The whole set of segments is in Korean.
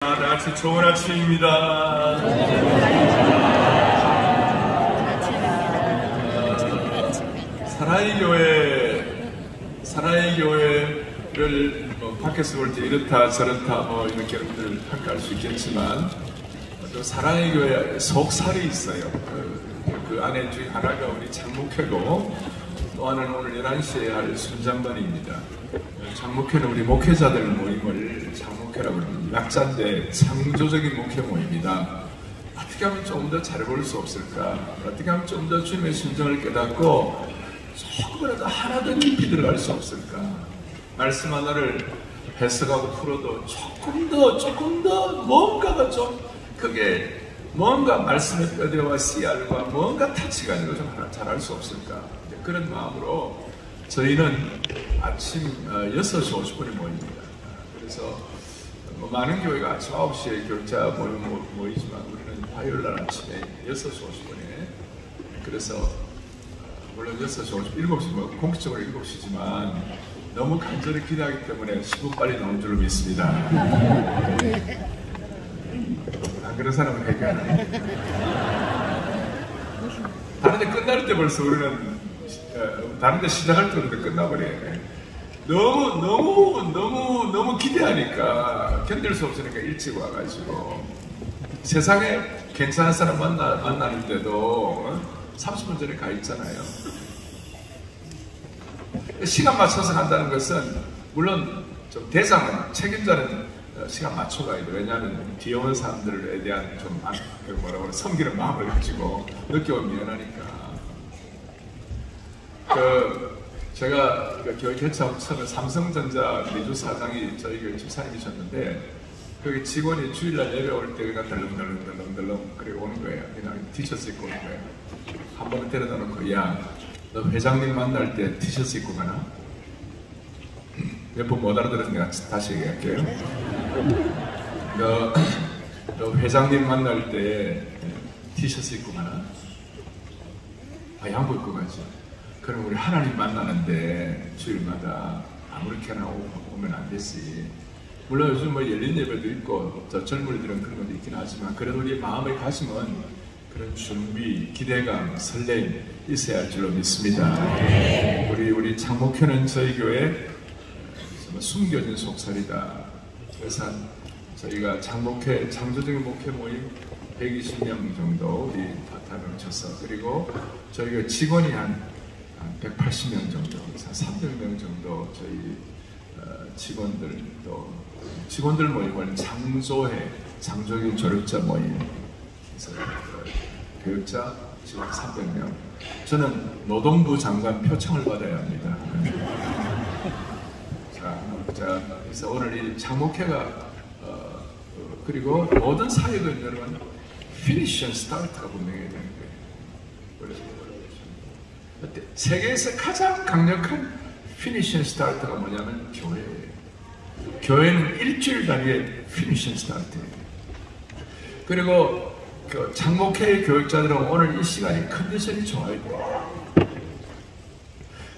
다 같이 좋은 아침입니다. 사랑의 교회를 밖에서 볼 때 이렇다 저렇다 이렇게 여러분들 평가할 수 있겠지만 또 사랑의 교회 속살이 있어요. 그 안에 중에 하나가 우리 장목회고 또 하나는 오늘 11시에 할 순장반입니다. 장목회는 우리 목회자들 모임을 장목회라고 합니다. 약자인데 창조적인 목회 모임이다. 어떻게 하면 좀 더 잘 볼 수 없을까? 어떻게 하면 좀 더 주님의 심정을 깨닫고 조금이라도 하나 더 깊이 들어갈 수 없을까? 말씀 하나를 해석하고 풀어도 조금 더 뭔가가 좀 그게 뭔가 말씀의 뼈대와 씨알과 뭔가 타치가 아니고 좀 하나 잘할 수 없을까? 그런 마음으로 저희는 아침 6시 50분에 모입니다. 그래서 많은 교회가 아침 9시에 교육자 모이지만 우리는 화요일날 아침에 6시 50분에 그래서 물론 6시 50분, 7시, 공식적으로 7시지만 너무 간절히 기대하기 때문에 10분 빨리 나온 줄로 믿습니다. 안 그런 사람은 해결하네. 다른데 끝날 때 벌써 우리는 다른데 시작할 때 끝나버려요. 너무 기대하니까 견딜 수 없으니까 일찍 와가지고 세상에 괜찮은 사람 만나는데도 30분 전에 가 있잖아요. 시간 맞춰서 간다는 것은 물론 좀 대장은 책임자는 시간 맞춰 가야 돼. 왜냐하면 뒤에 오는 사람들에 대한 좀 섬기는 마음을 가지고 늦게 오면 미안하니까. 제가 교회 개최하고 처음에 삼성전자 미주 사장이 저희 교회 집사님이셨는데 거기 직원이 주일날 예배 올 때 그냥 덜렁덜렁 그리고 오는 거예요. 그냥 티셔츠 입고 오는 거예요. 한 번은 데려다 놓고 야, 너 회장님 만날 때 티셔츠 입고 가나? 몇 번 못 알아들었으니까 다시 얘기할게요. 너 회장님 만날 때 티셔츠 입고 가나? 아, 양복 입고 가지. 그럼 우리 하나님 만나는데 주일마다 아무렇게나 오면 안 되지. 물론 요즘 열린 예배도 있고 저 젊은이들은 그런 것도 있긴 하지만 그래도 우리 마음의 가슴은 그런 준비, 기대감, 설렘 있어야 할 줄로 믿습니다. 우리 장목회는 저희 교회 숨겨진 속살이다. 그래서 저희가 장목회, 창조적인 목회 모임 120명 정도 우리 파타를 쳤어. 그리고 저희가 직원이 한 180명 정도, 300명 정도 저희 직원들 또 직원들 모임을 창조회, 창조적인 조력자 모임. 그래서 교육자 직원 300명. 저는 노동부 장관 표창을 받아야 합니다. 자, 그래서 오늘 이 장목회가 그리고 모든 사역은 여러분 finish and start가 분명해야 되는 거예요. 그래서 세계에서 가장 강력한 finish and start가 뭐냐면 교회예요. 교회는 일주일 단위의 finish and start예요. 그리고 그 장목회 교육자들은 오늘 이 시간이 컨디션이 좋아야 돼요.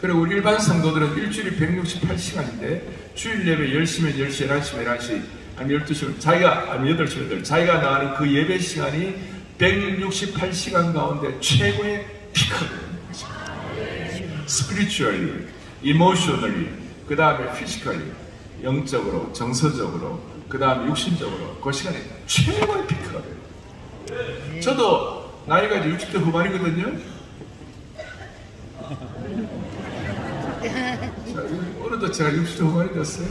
그리고 우리 일반 성도들은 일주일이 168시간인데 주일 예배 10시면 10시, 11시면 11시, 아니면 12시면 아니면 8시면 8시 자기가 나가는 그 예배 시간이 168시간 가운데 최고의 피크가 되는 것입니다. spiritually, emotionally, 그 다음에 physically, 영적으로, 정서적으로, 그 다음에 육신적으로 그 시간이 최고의 피크가 돼요. 저도 나이가 이제 60대 후반이거든요. 오늘도 제가 60대 후반이 됐어요.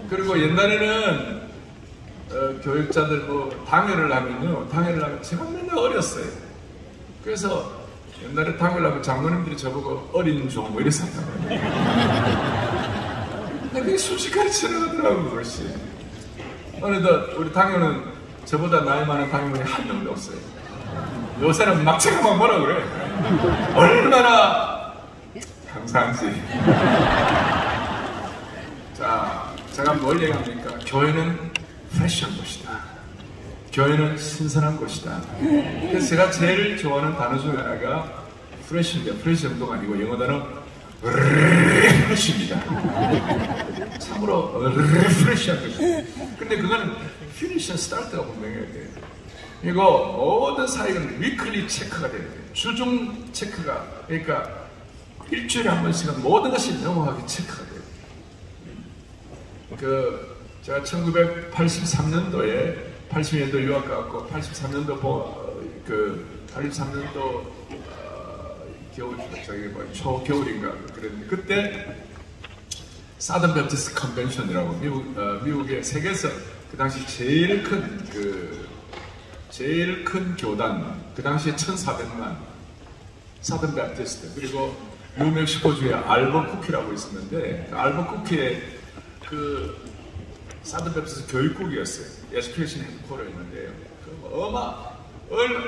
그리고 옛날에는 교육자들 당회를 하면 제가 맨날 어렸어요. 그래서 옛날에 당회를 하면 장로님들이 저보고 어린 종 이랬었단 말이에요. 근데 그게 순식간에 지나가더라고요. 그것이 어느덧 우리 당회는 저보다 나이 많은 당회원이 한 명도 없어요. 요새는 막 제가 막 뭐라 그래. 얼마나 감사한지. 자, 제가 뭘 얘기합니까? 교회는 프레시한 곳이다. 교회는 신선한 곳이다. 그래서 제가 제일 좋아하는 단어 중에 하나가 프레시인데, 프레시 정도가 아니고 영어 단어 리프레시입니다. 참으로 리프레시한 것입니다. 근데 그거는 피니시 스타트가 분명해야 돼요. 이거 모든 사역은 위클리 체크가 돼야 돼요. 주중 체크가, 그러니까 일주일에 한 번씩은 모든 것이 명확하게 체크가 돼요. 제가 1983년도에 80년도 유학 가고 83년도 겨울, 초겨울인가 그랬는데, 그때 사던 베프티스트 컨벤션이라고 미국의 세계에서 그 당시 제일 큰 교단, 그 당시에 1,400만 사던 베프티스트, 그리고 뉴멕시코주의 알버쿠키라고 있었는데, 그 알버쿠키에 사던 베프티스트 교육국이었어요. 에듀케이션 헤드쿼터였는데요.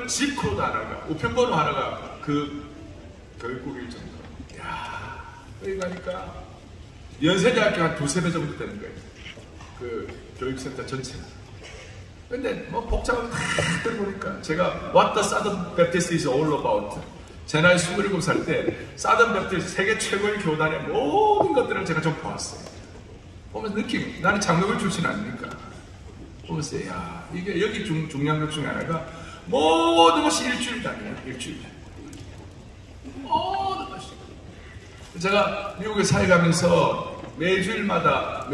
집코드 하나가, 우편번호 하나가 그 교육국일 정도. 이야, 여기 가니까 연세대학교 한 2~3배 정도 되는 거예요. 그 교육센터 전체가. 근데 뭐 복잡하게 다 들어보니까, 제가 What the Southern Baptist is all about, 제 나이 27살 때 사던 베프티스트 세계 최고의 교단의 모든 것들을 제가 좀 보았어요. 보면서 느낌, 나는 장로교 출신 아닙니까? 보면서, 야, 이게 여기 중요한 것 중에 하나가 모든 것이 일주일단이에요. 일주일. 모든 것이. 제가 미국에 사역하면서 매주일마다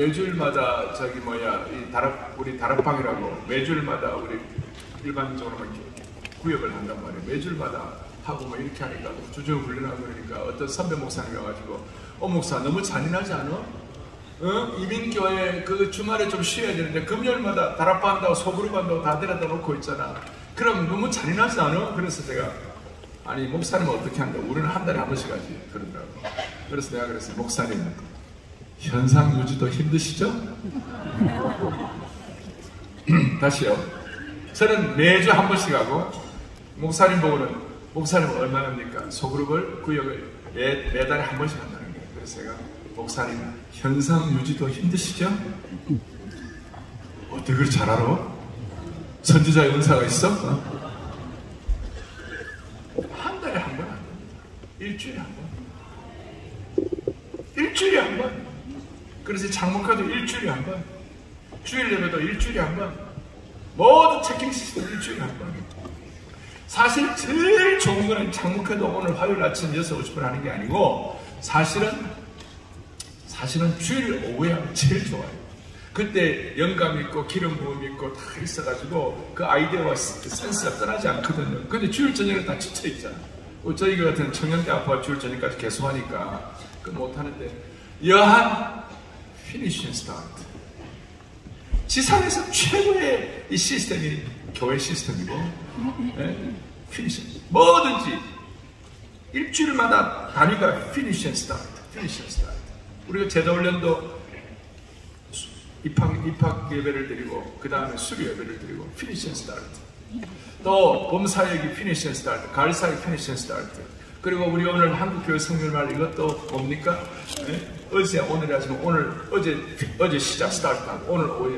우리 다락방이라고 매주일마다 우리 일반적으로 구역을 한단 말이에요. 매주일마다 하고 뭐 이렇게 하니까 주중 훈련하고 그러니까 어떤 선배 목사님이 와가지고, 목사 너무 잔인하지 않아? 이민교회 그 주말에 좀 쉬어야 되는데 금요일마다 다락방 한다고 소그룹 한다고 다 데려다 놓고 있잖아. 그럼 너무 잔인하지 않아? 그래서 제가, 아니 목사님은 어떻게 한다? 우리는 한 달에 한 번씩 하지 그런다고. 그래서 내가 그랬어요. 목사님, 현상 유지도 힘드시죠? 다시요. 저는 매주 한 번씩 하고, 목사님 보고는, 목사님은 얼마나 합니까? 소그룹을, 구역을 매달에 한 번씩 한다는 거예요. 그래서 제가, 목사님, 현상 유지도 힘드시죠? 어떻게 그걸 잘 알아? 선지자의 은사가 있어? 한 달에 한 번 안 됩니다. 일주일에 한 번. 일주일에 한 번. 그래서 장목화도 일주일에 한 번. 주일 예배도 일주일에 한 번. 모든 체킹 시스템 일주일에 한 번. 사실 제일 좋은 거는 장목화도 오늘 화요일 아침 6시 50분 하는 게 아니고, 사실은 주일 오후에 하면 제일 좋아요. 그때 영감 있고 기름 부음 있고 다 있어가지고 그 아이디어와 센스가 떠나지 않거든요. 근데 주일 저녁에 다 지쳐 있잖아. 저희 같은 청년대 아빠가 주일 저녁까지 계속하니까 그 못하는데, 여한 피니시 스타트. 지상에서 최고의 이 시스템이 교회 시스템이고, 피니시. 뭐든지 일주일마다 단위가 피니시 스타트. 우리가 제자훈련도 입학 예배를 드리고, 그 다음에 수료 예배를 드리고, 피니시 스타트. 또 봄사역이 피니시 스타트, 가을사역이 피니시 스타트. 그리고 우리 오늘 한국교회 성결말 이것도 뭡니까? 어제 오늘 하시면 어제 시작 스타트하고 오늘 오후에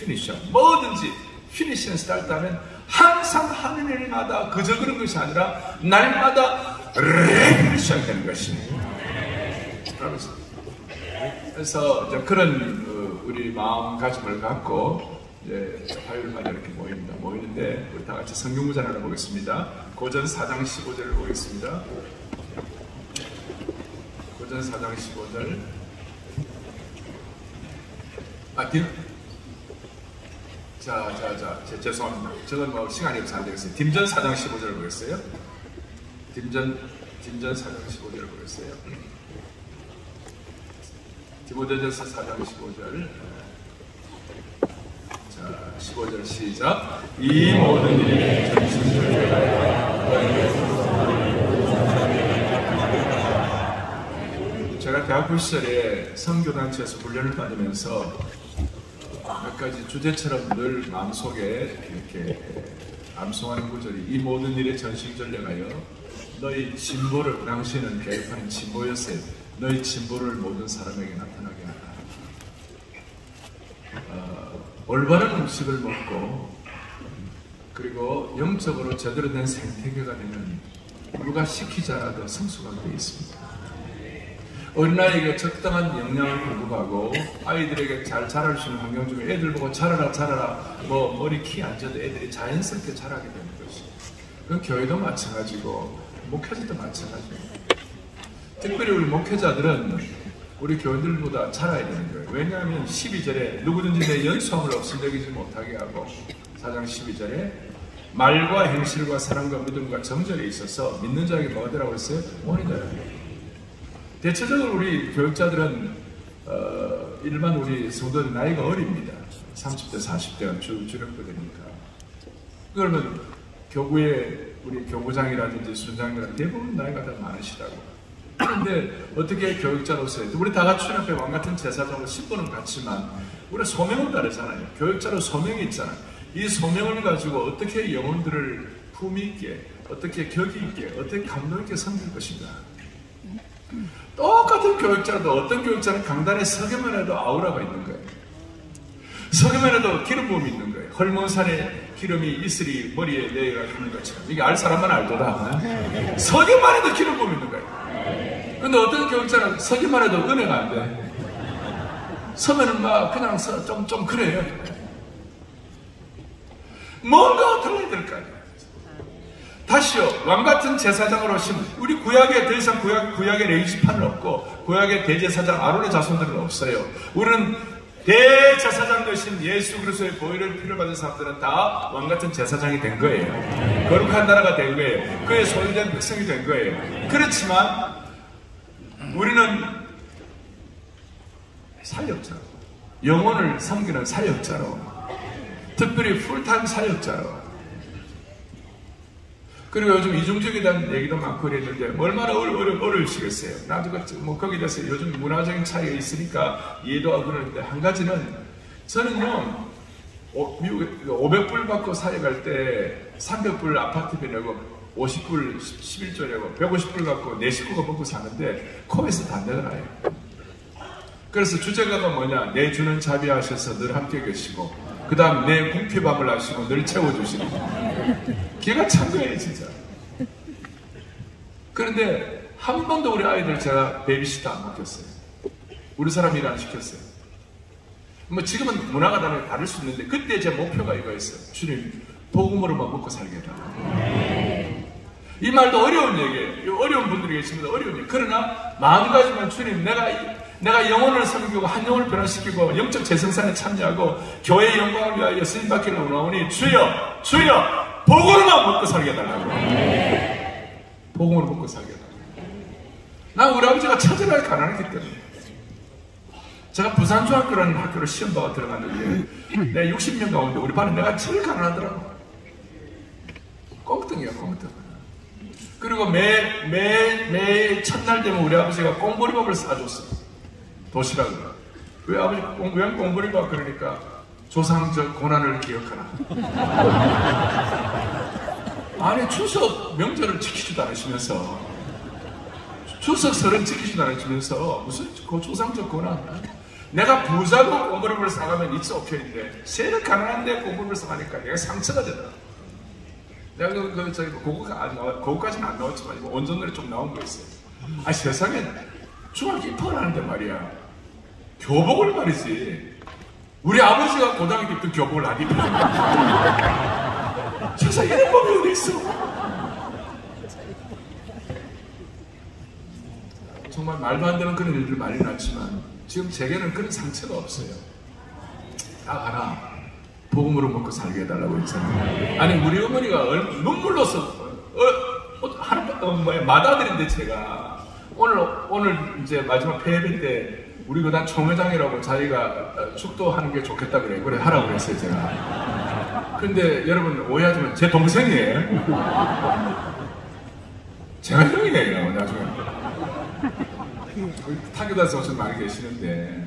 피니시. 뭐든지 피니시 스타트하면 항상 하는 일마다 그저 그런 것이 아니라 날마다 레벨이 되는 것입니다. 그래서 그런 우리 마음가짐을 갖고 이제 화요일마다 이렇게 모이는데 우리 다 같이 성경 구절 하나 보겠습니다. 고전 4장 15절을 보겠습니다. 고전 4장 15절. 죄송합니다. 저건 뭐 시간이 없어서 안 되겠어요. 딤전 4장 15절을 보겠어요. 딤전 4장 15절을 보겠어요. 디모데전서 4장 15절. 자, 15절 시작. 이 모든 일이 제가 대학교 시절에 선교단체에서 훈련을 받으면서 몇 가지 주제처럼 늘 마음속에 이렇게 암송하는 구절이, 이 모든 일에 전심전력하여 너희 진보를, 그 당시에는 개혁하는 진보였어요. 너희 진보를 모든 사람에게 나타나게 하라. 올바른 음식을 먹고 그리고 영적으로 제대로 된 생태계가 되면 누가 시키지 않아도 성숙하게 되어 있습니다. 어린아이에게 적당한 영양을 공급하고 아이들에게 잘 자랄 수 있는 환경 중에 애들 보고 자라라 뭐 머리 키 안 져도 애들이 자연스럽게 자라게 되는 것이. 그건 교회도 마찬가지고 목회자도 마찬가지고. 특별히 우리 목회자들은 우리 교인들보다 자라야 되는 거예요. 왜냐하면 12절에 누구든지 내 연수함을 없음여기지 못하게 하고 4장 12절에 말과 행실과 사랑과 믿음과 정절에 있어서 믿는 자에게 뭐가 되라고 했어요? 원이 되라. 대체적으로 우리 교육자들은 일반 우리 성도들 나이가 어립니다. 30대, 40대가 주력부대니까. 그러면 교구에 우리 교구장이라든지 순장이라든지 대부분 나이가 다 많으시다고. 그런데 어떻게 교육자로서 우리 다 같이 주님 앞에 왕같은 제사장으로 신분은 같지만 우리 소명은 다르잖아요. 교육자로 소명이 있잖아요. 이 소명을 가지고 어떻게 영혼들을 품위 있게, 어떻게 격이 있게, 어떻게 감동 있게 섬길 것인가. 똑같은 교육자라도 어떤 교육자는 강단에 서기만 해도 아우라가 있는 거예요. 서기만 해도 기름 부음이 있는 거예요. 헐몬산에 기름이 이슬이 머리에 내가 있는 것처럼. 이게 알 사람만 알도다. 서기만 해도 기름 부음이 있는 거예요. 근데 어떤 교육자는 서기만 해도 은혜가 안 돼. 서면은 막 그냥 좀 그래요. 뭔가 달라야 될 거 아니에요. 다시요, 왕같은 제사장으로 오신 우리 구약에 더 이상 구약에 레위지판은 없고 구약의 대제사장 아론의 자손들은 없어요. 우리는 대제사장 되신 예수 그리스도의 보혈을 피를 받은 사람들은 다 왕같은 제사장이 된 거예요. 거룩한 나라가 된 거예요. 그의 소유된 백성이 된 거예요. 그렇지만 우리는 사역자로, 영혼을 섬기는 사역자로, 특별히 풀타임 사역자로. 그리고 요즘 이중적에 대한 얘기도 많고 그랬는데 얼마나 어려우시겠어요. 나도 뭐 거기에 대해서 요즘 문화적인 차이가 있으니까 이해도 하고 그러는데 한 가지는 저는요 미국에 500불 받고 사역할 때 300불 아파트비 내고 50불 11조 내고 150불 갖고 내 식구가 먹고 사는데 코에서 단내가 나요. 그래서 주제가가 뭐냐, 내 주는 자비하셔서 늘 함께 계시고 그 다음 내 궁핍함을 아시고 늘 채워주시고. 기가 찬 거예요 진짜. 그런데 한 번도 우리 아이들 제가 베이비시터 안 먹였어요. 우리 사람 일 안 시켰어요. 뭐 지금은 문화가 다를 수 있는데 그때 제 목표가 이거였어요. 주님 복음으로만 먹고 살게 해달라고. 이 말도 어려운 얘기예요. 어려운 분들이 계십니다. 어려운 얘기. 그러나 마음가짐은 주님 내가 영혼을 섬기고 한 영혼을 변화시키고 영적 재생산에 참여하고 교회의 영광을 위하여 쓰임받기를 원하오니 주여 복음으로만 먹고 살게 해달라고. 복음으로 먹고 살게 해달라고. 난 우리 아버지가 처절하게 가난했기 때문에. 제가 부산중학교라는 학교를 시험봐가 들어갔는데 내가 60명 가운데 우리 반은 내가 제일 가난하더라고. 꽁뚱이야 꽁뚱. 그리고 매 첫날 되면 우리 아버지가 꽁보리밥을 싸줬어요. 도시락을. 왜 아버지 왜 꽁보리밥 그러니까 조상적 고난을 기억하라. 아니 추석 명절을 지키지도 않으시면서 추석 설은 지키지도 않으시면서 무슨 그 조상적 고난. 내가 부자고 꽁보리밥을 싸가면 it's okay인데 세는 가난한데 꽁보리밥을 싸가니까 내가 상처가 되더라. 내가 그거까지는 안 나왔지만 원전들이 좀 나온 거 있어요. 아 세상에 중학교 입학을 하는데 말이야 교복을 말이지 우리 아버지가 고등학교 때 교복을 안 입는 거야. 세상에 이런 법이 어디 있어. 정말 말도 안 되는 그런 일들 많이 났지만 지금 제게는 그런 상처가 없어요. 딱 하나 복음으로 먹고 살게 해달라고 했잖아요. 아니 우리 어머니가 눈물로서 맏아들인데 제가 오늘 이제 마지막 폐회배 때 우리 그다음 총회장이라고 자기가 축도하는 게 좋겠다 그래 하라고 그랬어요 제가. 근데 여러분 오해하지만 제 동생이에요. 제가 형이에요 나중에. 타교다에서 오신 많이 계시는데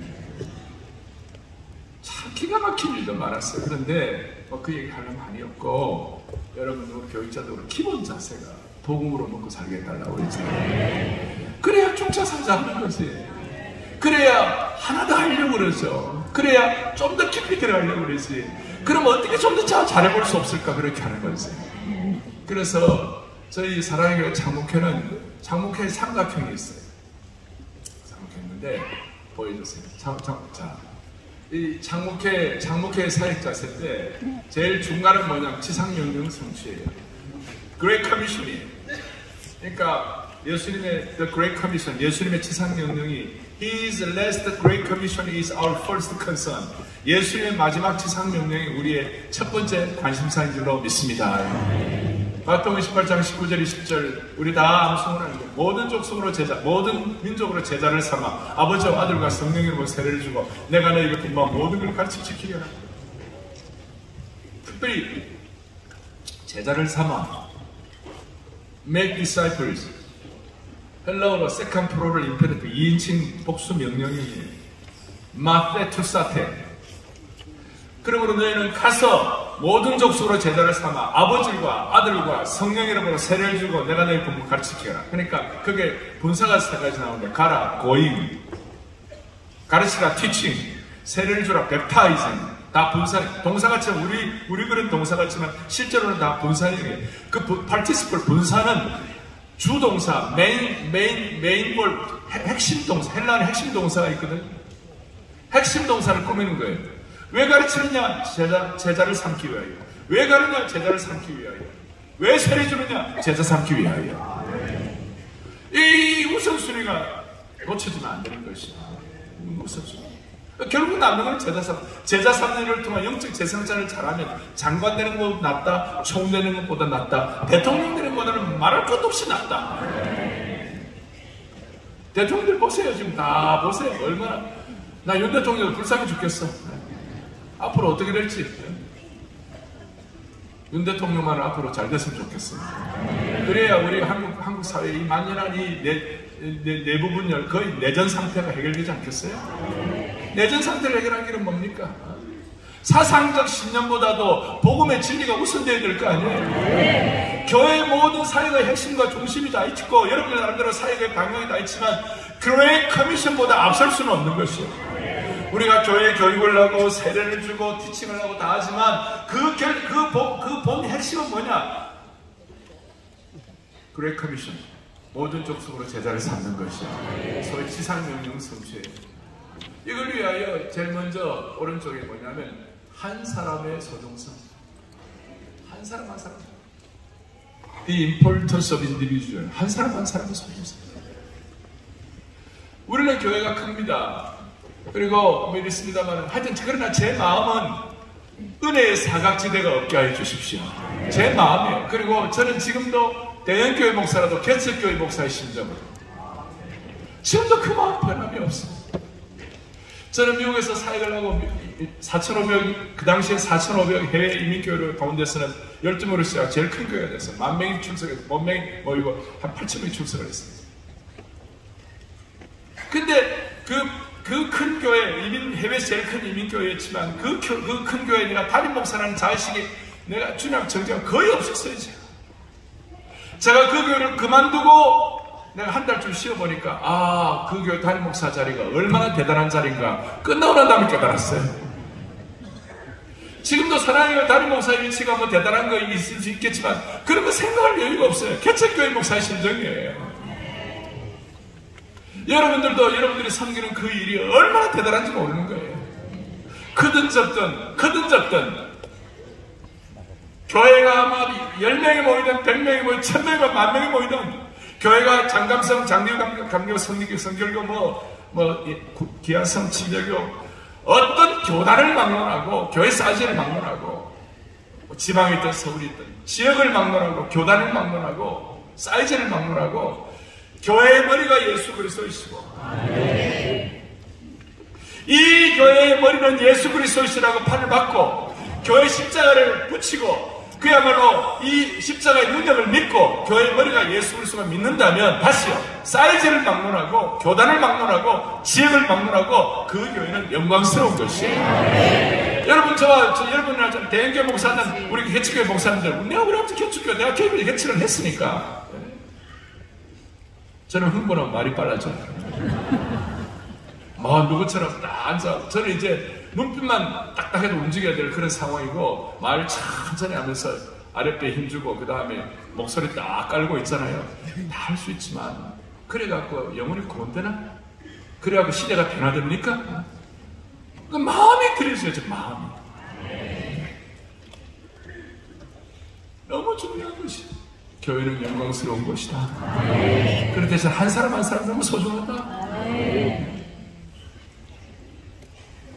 참 기가 막힌 일도 많았어요. 그런데 그 얘기 하려면 많이 없고 여러분 우리 교육자들 기본 자세가 복음으로 먹고 살게 해달라고 했잖아요. 그래야 쫓아 살자 하는 거지. 그래야 하나 더 하려고 그러죠. 그래야 좀 더 깊이 들어가려고 그러지. 그럼 어떻게 좀 더 잘해볼 수 없을까 그렇게 하는 거지. 그래서 저희 사랑의 교회 장목회는 장목회 삼각형이 있어요. 있는데 보여주세요. 자, 이 장목회 사역자세 때 제일 중간은 뭐냐면 지상명령 성취예요. Great Commission이에요. 그러니까 예수님의 The Great Commission, 예수님의 지상명령이 His last Great Commission is our first concern. 예수님의 마지막 지상명령이 우리의 첫 번째 관심사인 줄로 믿습니다. 마태복음 18장 19절 20절 우리 다 암송을 하는 거예요. 모든 족속으로 제자, 모든 민족으로 제자를 삼아 아버지와 아들과 성령으로 세례를 주고 내가 너희에게 분부한 모든 걸 가르쳐 지키게 하라. 특별히 제자를 삼아 Make disciples. 헬라어로 세컨 프로를 임페르트 2인칭 복수 명령이에요. 마테 투사테. 그러므로 너희는 가서 모든 족속으로 제자를 삼아 아버지와 아들과 성령 이름으로 세례를 주고 내가 너희 분부 가르치게 하라. 그러니까 그게 분사가 세 가지 나오는데 가라, going, 가르치라, teaching, 세례를 주라, baptizing. 다 분사, 동사같지만 우리 그런 동사같지만 실제로는 다 분사형이에요. 그 participle 분사는 주동사, 메인볼, 핵심 동사, 헬라는 핵심 동사가 있거든. 핵심 동사를 꾸미는 거예요. 왜 가르치느냐? 제자를 삼기 위하여. 왜 가르냐? 제자를 삼기 위하여. 왜 세례 주느냐? 제자 삼기 위하여. 이 우선순위가 놓쳐지면 안 되는 것이야. 우선순위. 결국 남는 건 제자 삼는 통한 영적 재성장을 잘하면 장관 되는 것보다 낫다, 총 되는 것보다 낫다, 대통령 되는 것보다는 말할 것도 없이 낫다. 대통령들 보세요. 지금 다 보세요. 얼마나. 나 윤 대통령 불쌍해 죽겠어. 앞으로 어떻게 될지. 윤 대통령만 앞으로 잘 됐으면 좋겠어요. 그래야 우리 한국 사회 이 만연한 이 내부 분열 거의 내전 상태가 해결되지 않겠어요? 내전 상태를 해결하는 길은 뭡니까? 사상적 신념보다도 복음의 진리가 우선되어야 될 거 아니에요? 교회 모든 사역의 핵심과 중심이 다 있고 여러분들 나름대로 사역의 방향이 다 있지만 교회의 커미션보다 앞설 수는 없는 것이에요. 우리가 교회에 교육을 하고 세례를 주고 티칭을 하고 다 하지만 그 본 핵심은 뭐냐? 그레이 커미션. 모든 족속으로 제자를 삼는 것이야. 소위 지상명령 성취예요. 이걸 위하여 제일 먼저 오른쪽에 뭐냐면 한 사람의 소중성. 한 사람 한 사람. The importance of individual. 한 사람 한 사람의 소중성. 우리는 교회가 큽니다. 그리고 믿습니다만 하여튼 그러나 제 마음은 은혜의 사각지대가 없게 하여 주십시오. 제 마음이에요. 그리고 저는 지금도 대형교회 목사라도 개척교회 목사의 심정으로 지금도 그 마음 변함이 없어요. 저는 미국에서 사역을 하고 4,500, 그 당시에 4,500 해외 이민교회를 가운데서는 12명으로 시작 제일 큰 교회가 됐어요. 10,000명이 출석해서, 10,000명이 모이고 한 8,000명이 출석을 했어요. 근데 그 큰 교회, 해외에서 제일 큰 이민교회였지만 그 큰 교회에 내가 담임 목사라는 자식이 내가 주님 정체가 거의 없었어요. 제가 그 교회를 그만두고 내가 한 달쯤 쉬어보니까 그 교회 담임 목사 자리가 얼마나 대단한 자리인가 끝나고 난 다음에 깨달았어요. 지금도 사랑의 담임 목사의 위치가 뭐 대단한 거 있을 수 있겠지만 그런 거 생각할 여유가 없어요. 개척교회 목사의 심정이에요. 여러분들도 여러분들이 섬기는 그 일이 얼마나 대단한지 모르는 거예요. 크든 적든 교회가 아마 10명이 모이든 100명이 모이든 1000명이 10,000명이 모이든 교회가 장감성, 장류감교, 감교, 성결교, 기아성, 친절교 어떤 교단을 막론하고 교회 사이즈를 막론하고 지방에 있든 서울에 있든 지역을 막론하고 교단을 막론하고 사이즈를 막론하고 교회의 머리가 예수 그리스도이시고 이 교회의 머리는 예수 그리스도이시라고 판을 받고 교회 십자가를 붙이고 그야말로 이 십자가의 능력을 믿고 교회의 머리가 예수 그리스도가 믿는다면 다시요 사이즈를 막론하고 교단을 막론하고 지역을 막론하고 그 교회는 영광스러운 것이에요. 여러분 여러분이나 대형교회 목사는 우리 개척교회 목사님들 내가 우리 개척교회 내가 교회 개척을 했으니까 저는 흥분하면 말이 빨라져요. 누구처럼 딱 앉아 저는 이제 눈빛만 딱딱해도 움직여야 될 그런 상황이고 말 천천히 하면서 아랫배에 힘주고 그 다음에 목소리 딱 깔고 있잖아요. 다 할 수 있지만 그래갖고 영혼이 구원되나? 그래갖고 시대가 변화됩니까? 그 마음이 들여져야죠, 마음이. 너무 중요한 것이 교회는 영광스러운 것이다. 그런 대신 한 사람 한 사람 너무 소중하다.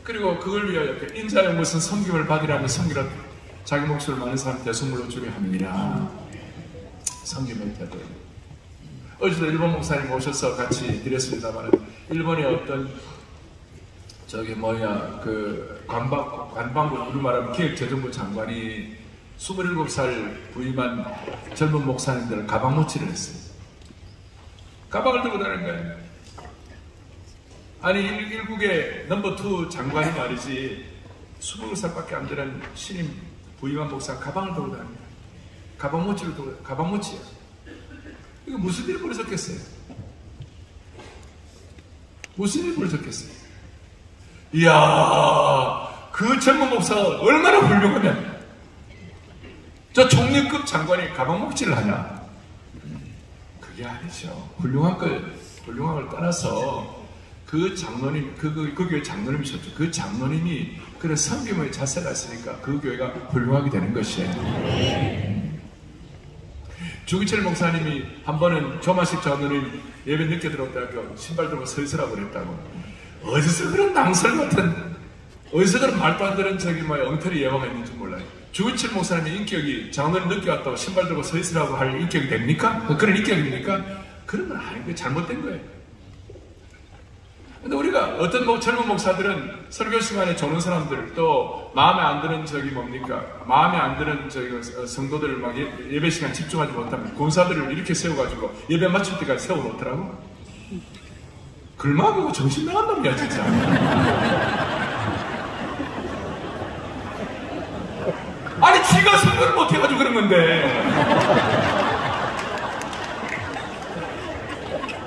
그리고 그걸 위하여 인자의 무슨 섬김을 받으라면 섬기라. 자기 몫을 많은 사람한테 선물로 주려 함이니라. 섬김의 태도. 어제도 일본 목사님 오셔서 같이 드렸습니다만, 일본의 어떤 관방부, 우리 말하면 기획재정부 장관이 27살 부임한 젊은 목사님들 가방 모치를 했어요. 가방을 들고 다니는 거예요. 아니, 일국의 넘버2 장관이 말이지 27살밖에 안 되는 신임 부임한 목사 가방을 들고 다닙니다. 가방 모치를 들고, 가방 모치야. 이거 무슨 일이 벌어졌겠어요? 무슨 일이 벌어졌겠어요? 이야, 그 젊은 목사가 얼마나 훌륭하면 저 총리급 장관이 가방 모치를 하냐? 그게 아니죠. 훌륭한 걸 떠나서 그 장로님, 그 교회 장로님이셨죠. 그 장로님이 그런 섬김의 자세가 있으니까 그 교회가 훌륭하게 되는 것이에요. 주기철 목사님이 한 번은 조마식 장로님 예배 늦게 들어왔다고 신발 들고 서 있으라고 그랬다고. 어디서 그런 낭설 같은, 어디서 그런 말도 안 되는 엉터리 예화가 있는지 몰라요. 주기철 목사님의 인격이 장로님 늦게 왔다고 신발 들고 서 있으라고 할 인격이 됩니까? 그런 인격입니까? 그런 건 아니고요. 잘못된 거예요. 근데 우리가 어떤 젊은 목사들은 설교 시간에 조는 사람들, 또 마음에 안 드는 마음에 안 드는 성도들을 막 예배 시간 집중하지 못하면 군사들을 이렇게 세워가지고 예배 마칠 때까지 세워놓더라고. 글마하고 정신 나간 놈이야 진짜. 아니 지가 설교를 못해가지고 그런 건데.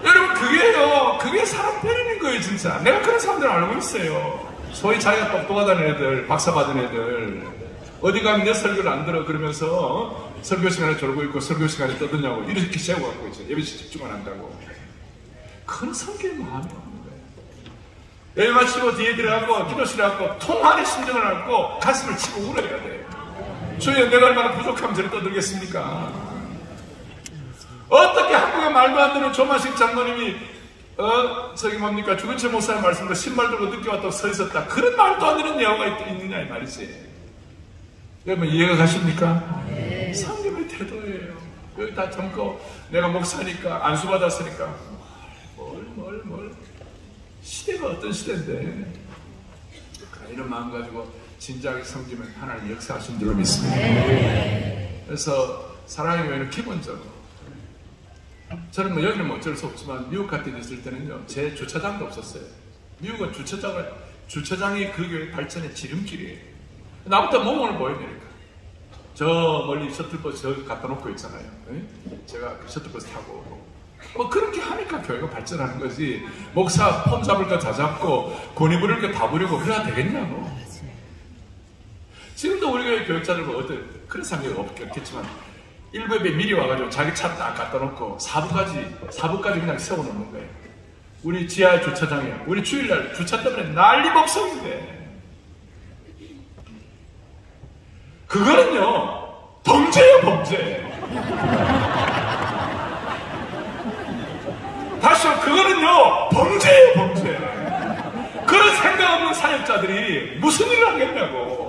여러분 그게 사람 때리는 거예요 진짜. 내가 그런 사람들 알고 있어요. 소위 자기가 똑똑하다는 애들, 박사 받은 애들, 어디 가면 내 설교를 안 들어 그러면서 설교 시간에 졸고 있고 설교 시간에 떠드냐고 이렇게 세우고 갖고 있어요. 예배 집중 안 한다고. 그런 성격의 마음이 없는 거예요. 예배 마치고 뒤에 들어가고 기도실에 가고 통한의 심정을 안고 가슴을 치고 울어야 돼요. 주여 내가 얼마나 부족하면 저를 떠들겠습니까? 어떻게 한국에 말도 안 되는 조마식 장로님이 주근철 목사님 말씀대로 신발 들고 늦게 왔다고 서 있었다. 그런 말도 안 되는 예화가 있느냐 이 말이지. 여러분 이해가 가십니까? 네. 성경의 태도예요. 여기 다 젊고 내가 목사니까 안수받았으니까 뭘 시대가 어떤 시대인데 이런 마음 가지고 진지하게 섬기면 하나님 역사하신 줄로 믿습니다. 네. 그래서 사랑의 교회는 기본적으로 저는 여기는 어쩔 수 없지만 미국 같은 데 있을 때는요 제 주차장도 없었어요. 미국은 주차장이 그 교회 발전의 지름길이에요. 나부터 몸을 보여드리니까 저 멀리 셔틀버스 저기 갖다 놓고 있잖아요. 네? 제가 그 셔틀버스 타고 뭐 그렇게 하니까 교회가 발전하는 거지. 목사 폼 잡을 거 다 잡고 권위 부릴 거 다 부리고 그래야 되겠냐고. 지금도 우리 교회 교육자들 뭐 어떤 그런 사람이 없겠지만 일부 예배 미리 와가지고 자기 차 딱 갖다 놓고 4부까지 그냥 세워놓는 거예요. 우리 지하 주차장에 우리 주일날 주차 때문에 난리법석인데 그거는요 범죄예요 범죄. 다시 그거는요 범죄예요 범죄. 그런 생각 없는 사역자들이 무슨 일을 하겠냐고.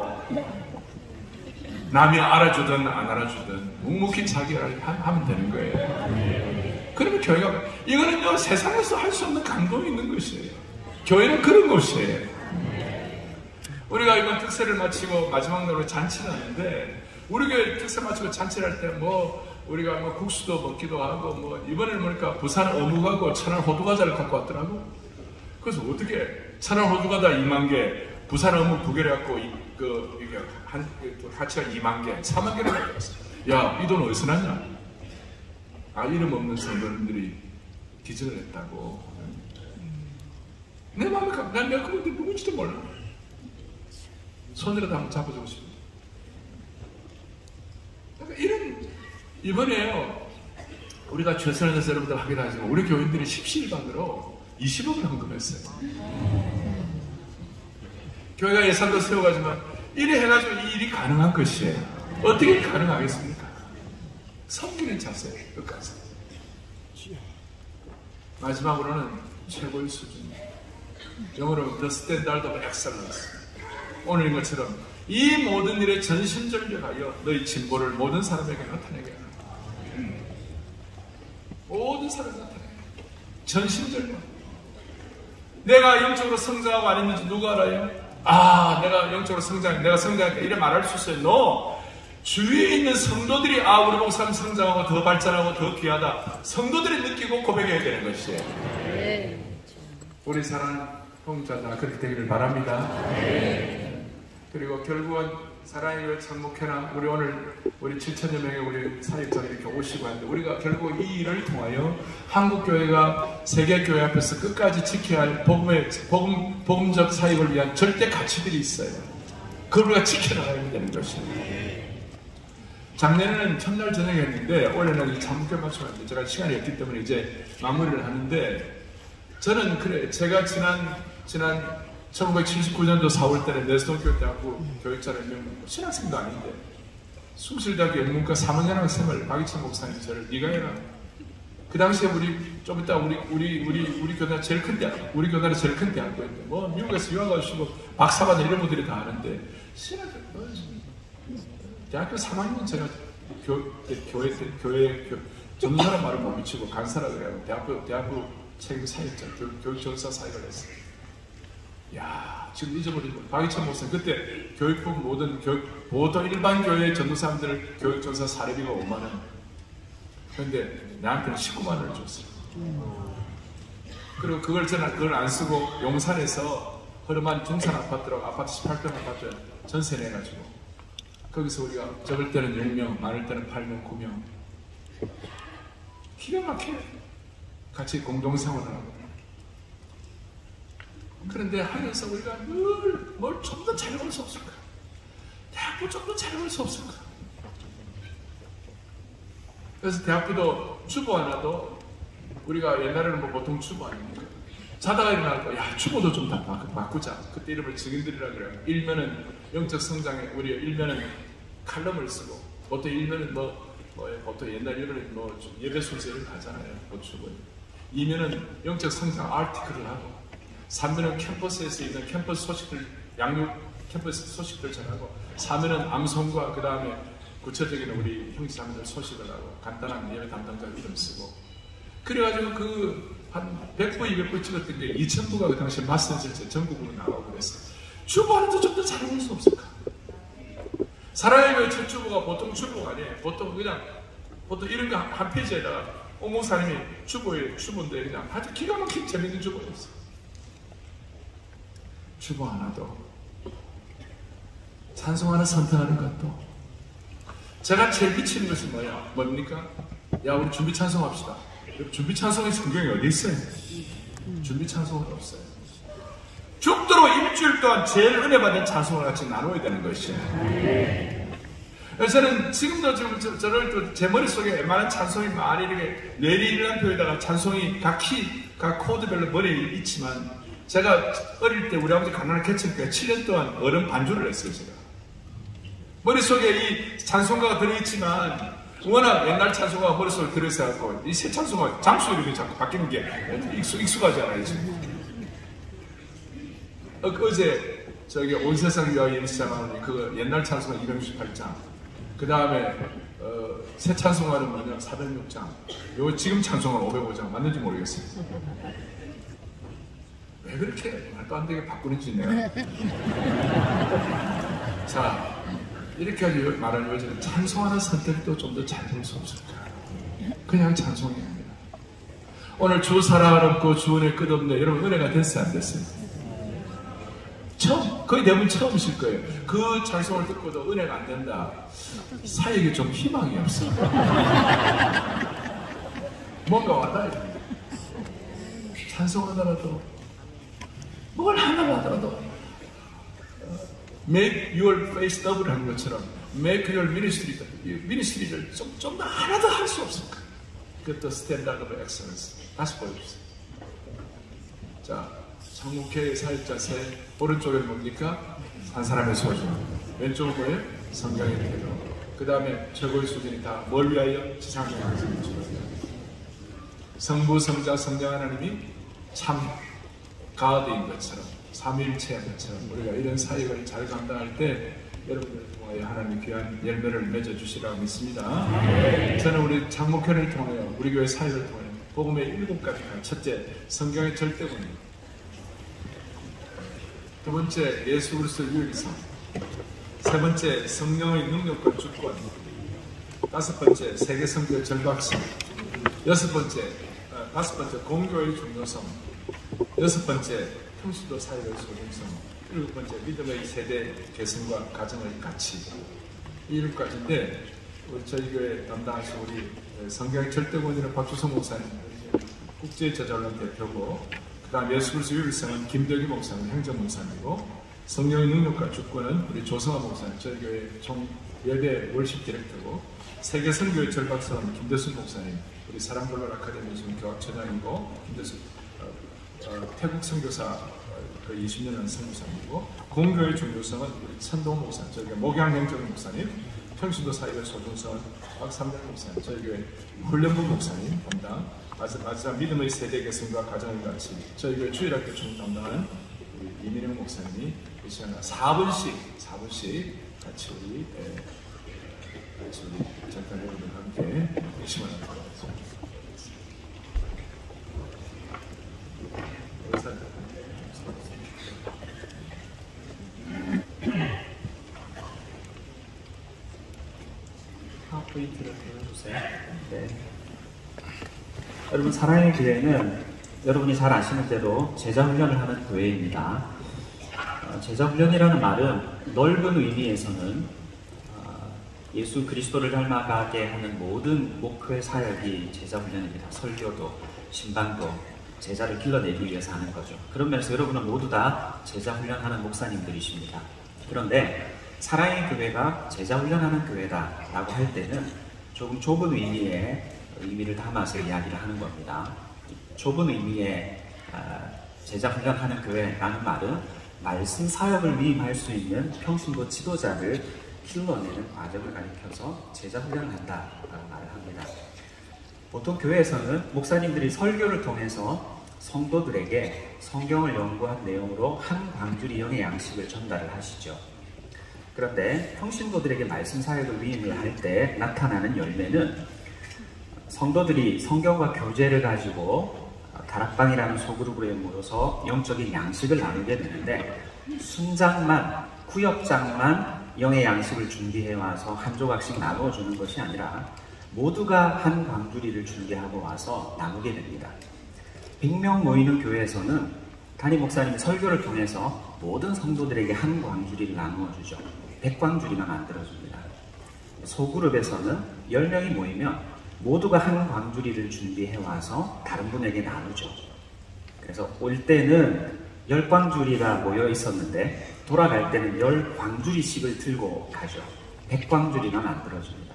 남이 알아주든 안 알아주든 묵묵히 자기 일을 하면 되는 거예요. 그러면 교회가 이거는요 세상에서 할 수 없는 감동이 있는 것이에요. 교회는 그런 곳이에요. 우리가 이번 특세를 마치고 마지막 날로 잔치를 하는데 우리 교회 특세 마치고 잔치를 할 때 우리가 국수도 먹기도 하고 이번에는 보니까 부산 어묵하고 천안 호두과자를 갖고 왔더라고. 그래서 어떻게 천안 호두과자 2만 개, 부산 어묵 2개를 갖고 이게 가치가 2만 개, 4만 개를 갖고 왔어. 야, 이 돈 어디서 났냐? 이름 없는 성도님들이 기증을 했다고. 내 마음에 내가 그분들 누군지도 몰라. 손이라도 한번 잡아주고 싶어. 그러니까 이번에요 우리가 최선을 다해서 여러분들 하긴 하지만 우리 교인들이 십시일반으로 20억을 헌금했어요. 교회가 예산도 세워가지만 이래 해가지고 이 일이 가능한 것이에요. 어떻게 가능하겠습니까? 섬기는 자세 끝까지. 마지막으로는 최고의 수준, 영어로 The Standard of Excellence. 오늘인 것처럼 이 모든 일에 전심전력하여 너희 진보를 모든 사람에게 나타내게 하라. 모든 사람에게 나타내게 하라. 전심전력. 내가 영적으로 성장하고 안 했는지 누가 알아요? 아, 내가 영적으로 내가 성장했다 이래 말할 수 있어요. No. 주위에 있는 성도들이 우리 목사님 성장하고 더 발전하고 더 귀하다. 성도들이 느끼고 고백해야 되는 것이에요. 네. 우리 사랑하는 형제자 그렇게 되기를 바랍니다. 네. 그리고 결국은 사랑의 교회 참목회나 우리 오늘 우리 7천여 명의 우리 사역자들이 이렇게 오시고 하는데 우리가 결국 이 일을 통하여 한국교회가 세계교회 앞에서 끝까지 지켜야 할 복음적 사역을 위한 절대 가치들이 있어요. 그걸 우리가 지켜나가야 되는 것입니다. 작년에는 첫날 저녁에 했는데 올해는 참목회 맞춰놨는데 제가 시간이 없기 때문에 이제 마무리를 하는데 저는 그래 제가 지난 1979년도 4월달에 내수동교육대학교 교육자를 신학생도 아닌데 숭실대학교 영문과 3학년 생을 박희천 목사님 저를 네가 해라. 그 당시에 좀 이따 우리 교단 제일 큰 대학, 우리 교단이 제일 큰 대학교인데 뭐 미국에서 유학 가시고 박사받은 이런 분들이 다 아는데 신학교 대학교 3학년 제가 교회 전도사람 말을 못 미치고 간사라 그래요. 대학교 책임 사역자, 교육 전사 사역을 했어요. 야, 지금 잊어버리고 박희천 목사님 그때 교육부 모든 보통 일반 교회 전도사람들 교육 전사 사례비가 5만 원. 그런데 나한테는 19만 원을 줬어요. 그리고 그걸 안 쓰고 용산에서 허름한 중산 아파트라고 아파트 18평 아파트 전세 내가지고 거기서 우리가 적을 때는 6명, 많을 때는 8명, 9명. 기가 막혀요. 같이 공동생활을 하고. 그런데 하면서 우리가 늘 뭘 좀 더 잘해볼 수 없을까? 대학부 좀 더 잘해볼 수 없을까? 그래서 대학부도 주보 하나도 우리가 옛날에는 뭐 보통 주보 아닙니까? 자다가 일어나고 야 주보도 좀 다 바꾸자. 그때 이름을 증인들이라 그래요. 일면은 영적 성장에 우리 일면은 칼럼을 쓰고 보통 일면은 보통 옛날 일면은 예배 순서를 하잖아요. 주보. 2면은 영적 성장 아티클을 하고 3면은 캠퍼스에서 있는 캠퍼스 소식들 양육 캠퍼스 소식들 전하고 4면은 암송과 그 다음에 구체적인 우리 형제자매들 소식을 하고 간단한 예배 담당자 이름 쓰고 그래가지고 한 100부 200부 찍었던 게 2000부가 그 당시에 마스터즈 전국으로 나가고 그랬어요. 주보하는데 좀 더 잘해볼 수 없을까? 사랑의 교회 첫 주보가 보통 주보가 아니에요. 보통 이런 거 한 페이지에다가 목사님이 주보인데 그냥 아주 기가 막힌 재밌는 주보였어요. 주보 하나도 찬송 하나 선택하는 것도 제가 제일 미치는 것이 뭡니까? 야 우리 준비 찬송합시다. 준비 찬송의 성경이 어디 있어요? 준비 찬송은 없어요. 죽도록 일주일 동안 제일 은혜 받은 찬송을 같이 나눠야 되는 것이에요. 그래서 저는 지금도 저를 제 머릿속에 웬만한 찬송이 많이 이렇게 내리라는 표에다가 찬송이 각 코드별로 머리에 있지만 제가 어릴 때 우리 아버지 가난한 개척교회 7년 동안 어른 반주를 했어요. 제가 머릿속에 이 찬송가가 들어있지만 워낙 옛날 찬송가가 머릿속에 들어있어갖고 이 새 찬송가 장수 이름이 자꾸 바뀌는 게 익숙하지 않아요. 지금. 어제 저기 온 세상 위하여 시작하는 그 옛날 찬송가 268장 그 다음에 새 찬송가는 뭐냐 406장 요 지금 찬송가 505장 맞는지 모르겠어요. 왜 그렇게 말도 안 되게 바꾸는지 내가 자 이렇게 말하는 요즘 찬송하는 선택도 좀 더 잘 볼 수 없을까? 그냥 찬송이 아니라 오늘 주 사랑하고 주 은혜 끝없네 여러분 은혜가 됐어요 안 됐어요? 거의 대부분 처음이실 거예요. 그 찬송을 듣고도 은혜가 안 된다. 사역에 좀 희망이 없어. 뭔가 와닿아야 돼. 찬송하더라도 뭘 하나 하더라도 make your face double 하는 것처럼 make your ministry를 좀 더 하나 더 할 수 없을까? 그것도 standard of excellence. 다시 보여주세요. 자, 장목회의 사역자세 오른쪽에는 뭡니까? 한 사람의 소중. 왼쪽은 뭐예요? 성경의 태도. 그 다음에 최고의 수준이 다 뭘 위하여? 지상의 하나님을 주거든요. 성부, 성자, 성령 하나님이 참 가드인 것처럼, 삼위일체인 것처럼 우리가 이런 사역을 잘 감당할 때 여러분들을 통하여 하나님이 귀한 열매를 맺어주시라고 믿습니다. 저는 우리 장목회를 통하여 우리 교회 사역을 통하여 복음의 7가지가 첫째, 성경의 절대권입니다. 두 번째, 예수 그리스도의 유일성. 세 번째, 성령의 능력과 주권. 다섯 번째, 세계 선교의 절박성. 다섯 번째, 공교의 중요성. 여섯 번째, 평신도 사회의 소중성. 일곱 번째, 믿음의 세대 개선과 가정의 가치. 이 7가지인데 저희 교회 담당하신 우리 성경의 절대권이라는 박주성 목사님, 국제저자훈련 대표고, 그 다음 예수 그리스도 유일성은 김덕기 목사님, 행정목사님이고, 성령의 능력과 주권은 우리 조성아 목사님, 저희 교회 총 예배 월십 디렉터고, 세계 선교의 절박성은 김대순 목사님, 우리 사랑글로 아카데미 지금 교학처장이고, 김대순 태국 선교사 20년 한 선교사님이고, 공교의 중요성은 우리 천동 목사님, 저희 교회 목양행정 목사님, 평신도 사역의 소중성은 박삼장 목사님, 저희 교회 훈련부 목사님 담당, 마지막 믿음의 세대 개선과 가정의 가치, 저희 교회 주일학교 총 담당하는 우리 이민영 목사님이 이 시간에 4분씩 같이 우리 잠깐 여러분들과 함께 열심히 하도록 하겠습니다. 포인트를 보여주세요. 네. 여러분, 사랑의 교회는 여러분이 잘 아시는 대로 제자훈련을 하는 교회입니다. 제자훈련이라는 말은 넓은 의미에서는 예수 그리스도를 닮아가게 하는 모든 목회 사역이 제자훈련입니다. 설교도, 신방도 제자를 길러내기 위해서 하는 거죠. 그런 면에서 여러분은 모두 다 제자훈련하는 목사님들이십니다. 그런데 사랑의 교회가 제자훈련하는 교회다라고 할 때는 조금 좁은 의미를 담아서 이야기를 하는 겁니다. 좁은 의미의 제자훈련하는 교회라는 말은 말씀 사역을 위임할 수 있는 평신도 지도자를 길러내는 과정을 가리켜서 제자훈련을 한다라고 말을 합니다. 보통 교회에서는 목사님들이 설교를 통해서 성도들에게 성경을 연구한 내용으로 한 광주리 영의 양식을 전달을 하시죠. 그런데 평신도들에게 말씀 사역을 위임을 할 때 나타나는 열매는 성도들이 성경과 교제를 가지고 다락방이라는 소그룹으로 모여서 영적인 양식을 나누게 되는데, 순장만, 구역장만 영의 양식을 준비해 와서 한 조각씩 나누어 주는 것이 아니라 모두가 한 광주리를 준비하고 와서 나누게 됩니다. 100명 모이는 교회에서는 담임 목사님이 설교를 통해서 모든 성도들에게 한 광주리를 나누어 주죠. 100광주리가 만들어집니다. 소그룹에서는 10명이 모이면 모두가 한 광주리를 준비해 와서 다른 분에게 나누죠. 그래서 올 때는 10광주리가 모여 있었는데 돌아갈 때는 10광주리씩을 들고 가죠. 100광주리가 만들어집니다.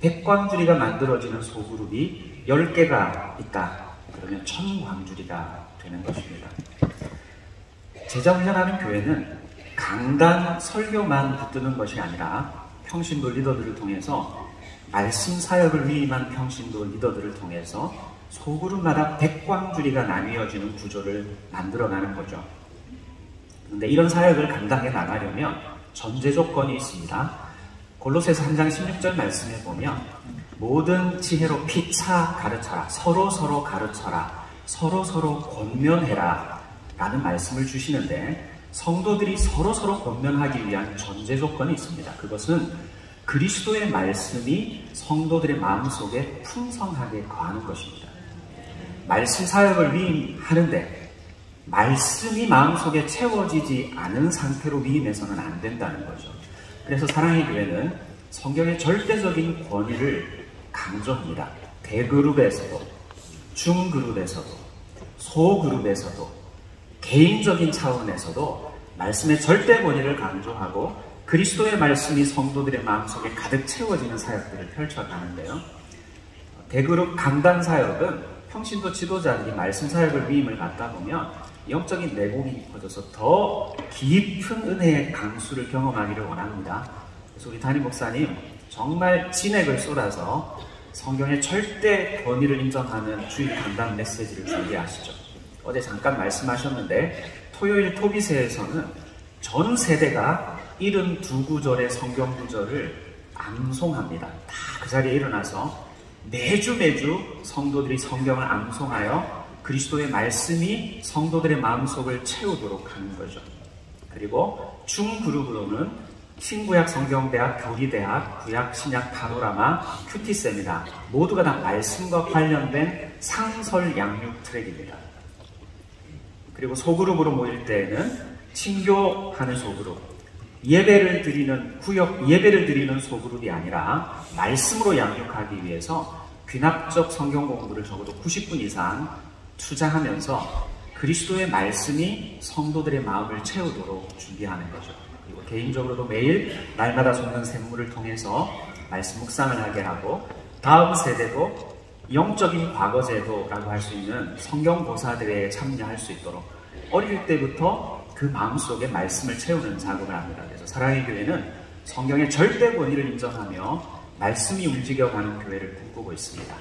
100광주리가 만들어지는 소그룹이 10개가 있다. 그러면 1000광주리가 되는 것입니다. 제자훈련하는 교회는 강단 설교만 붙드는 것이 아니라 평신도 리더들을 통해서 말씀 사역을 위임한 평신도 리더들을 통해서 소그룹마다 100광주리가 나뉘어지는 구조를 만들어가는 거죠. 그런데 이런 사역을 감당해 나가려면 전제 조건이 있습니다. 골로새서 3장 16절 말씀에 보면 모든 지혜로 피차 가르쳐라, 서로 가르쳐라, 서로 권면해라 라는 말씀을 주시는데, 성도들이 서로 권면하기 위한 전제 조건이 있습니다. 그것은 그리스도의 말씀이 성도들의 마음속에 풍성하게 거하는 것입니다. 말씀 사역을 위임하는데 말씀이 마음속에 채워지지 않은 상태로 위임해서는 안 된다는 거죠. 그래서 사랑의 교회는 성경의 절대적인 권위를 강조합니다. 대그룹에서도, 중그룹에서도, 소그룹에서도, 개인적인 차원에서도 말씀의 절대 권위를 강조하고 그리스도의 말씀이 성도들의 마음속에 가득 채워지는 사역들을 펼쳐가는데요. 대그룹 강단 사역은 평신도 지도자들이 말씀 사역을 위임을 받다 보면 영적인 내공이 깊어져서 더 깊은 은혜의 강수를 경험하기를 원합니다. 그래서 우리 담임 목사님 정말 진액을 쏟아서 성경의 절대 권위를 인정하는 주일 강단 메시지를 준비하시죠. 어제 잠깐 말씀하셨는데 토요일 토비세에서는 전 세대가 72구절의 성경 구절을 암송합니다. 다 그 자리에 일어나서 매주 성도들이 성경을 암송하여 그리스도의 말씀이 성도들의 마음속을 채우도록 하는 거죠. 그리고 중그룹으로는 신구약 성경대학, 교리대학, 구약, 신약, 파노라마, 큐티세미나 모두가 다 말씀과 관련된 상설 양육 트랙입니다. 그리고 소그룹으로 모일 때에는 친교하는 소그룹, 예배를 드리는 소그룹이 아니라 말씀으로 양육하기 위해서 귀납적 성경 공부를 적어도 90분 이상 투자하면서 그리스도의 말씀이 성도들의 마음을 채우도록 준비하는 거죠. 그리고 개인적으로도 매일 날마다 쏟는 샘물을 통해서 말씀 묵상을 하게 하고 다음 세대도 영적인 과거제도라고 할 수 있는 성경고사대회에 참여할 수 있도록 어릴 때부터 그 마음속에 말씀을 채우는 작업을 합니다. 그래서 사랑의 교회는 성경의 절대 권위를 인정하며 말씀이 움직여가는 교회를 꿈꾸고 있습니다.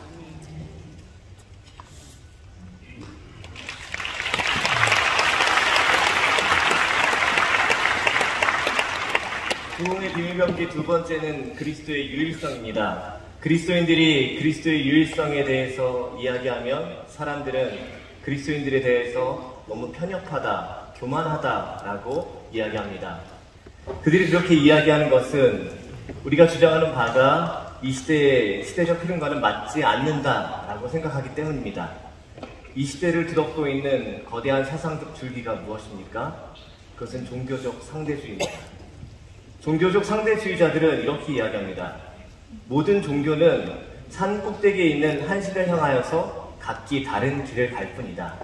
부흥의 비밀병기 두 번째는 그리스도의 유일성입니다. 그리스도인들이 그리스도의 유일성에 대해서 이야기하면 사람들은 그리스도인들에 대해서 너무 편협하다, 교만하다라고 이야기합니다. 그들이 그렇게 이야기하는 것은 우리가 주장하는 바가 이 시대의 시대적 흐름과는 맞지 않는다라고 생각하기 때문입니다. 이 시대를 뒤덮고 있는 거대한 사상적 줄기가 무엇입니까? 그것은 종교적 상대주의입니다. 종교적 상대주의자들은 이렇게 이야기합니다. 모든 종교는 산 꼭대기에 있는 한 신을 향하여서 각기 다른 길을 갈 뿐이다.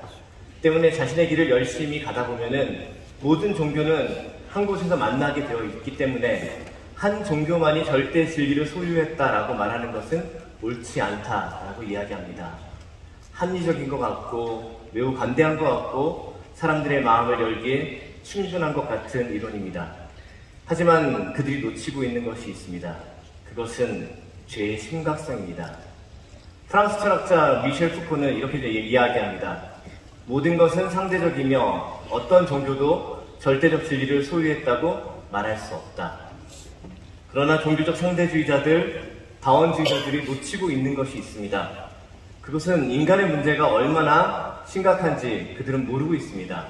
때문에 자신의 길을 열심히 가다 보면은 모든 종교는 한 곳에서 만나게 되어 있기 때문에 한 종교만이 절대 진리를 소유했다라고 말하는 것은 옳지 않다라고 이야기합니다. 합리적인 것 같고 매우 관대한 것 같고 사람들의 마음을 열기에 충분한 것 같은 이론입니다. 하지만 그들이 놓치고 있는 것이 있습니다. 그것은 죄의 심각성입니다. 프랑스 철학자 미셸 푸코는 이렇게 이야기합니다. 모든 것은 상대적이며 어떤 종교도 절대적 진리를 소유했다고 말할 수 없다. 그러나 종교적 상대주의자들, 다원주의자들이 놓치고 있는 것이 있습니다. 그것은 인간의 문제가 얼마나 심각한지 그들은 모르고 있습니다.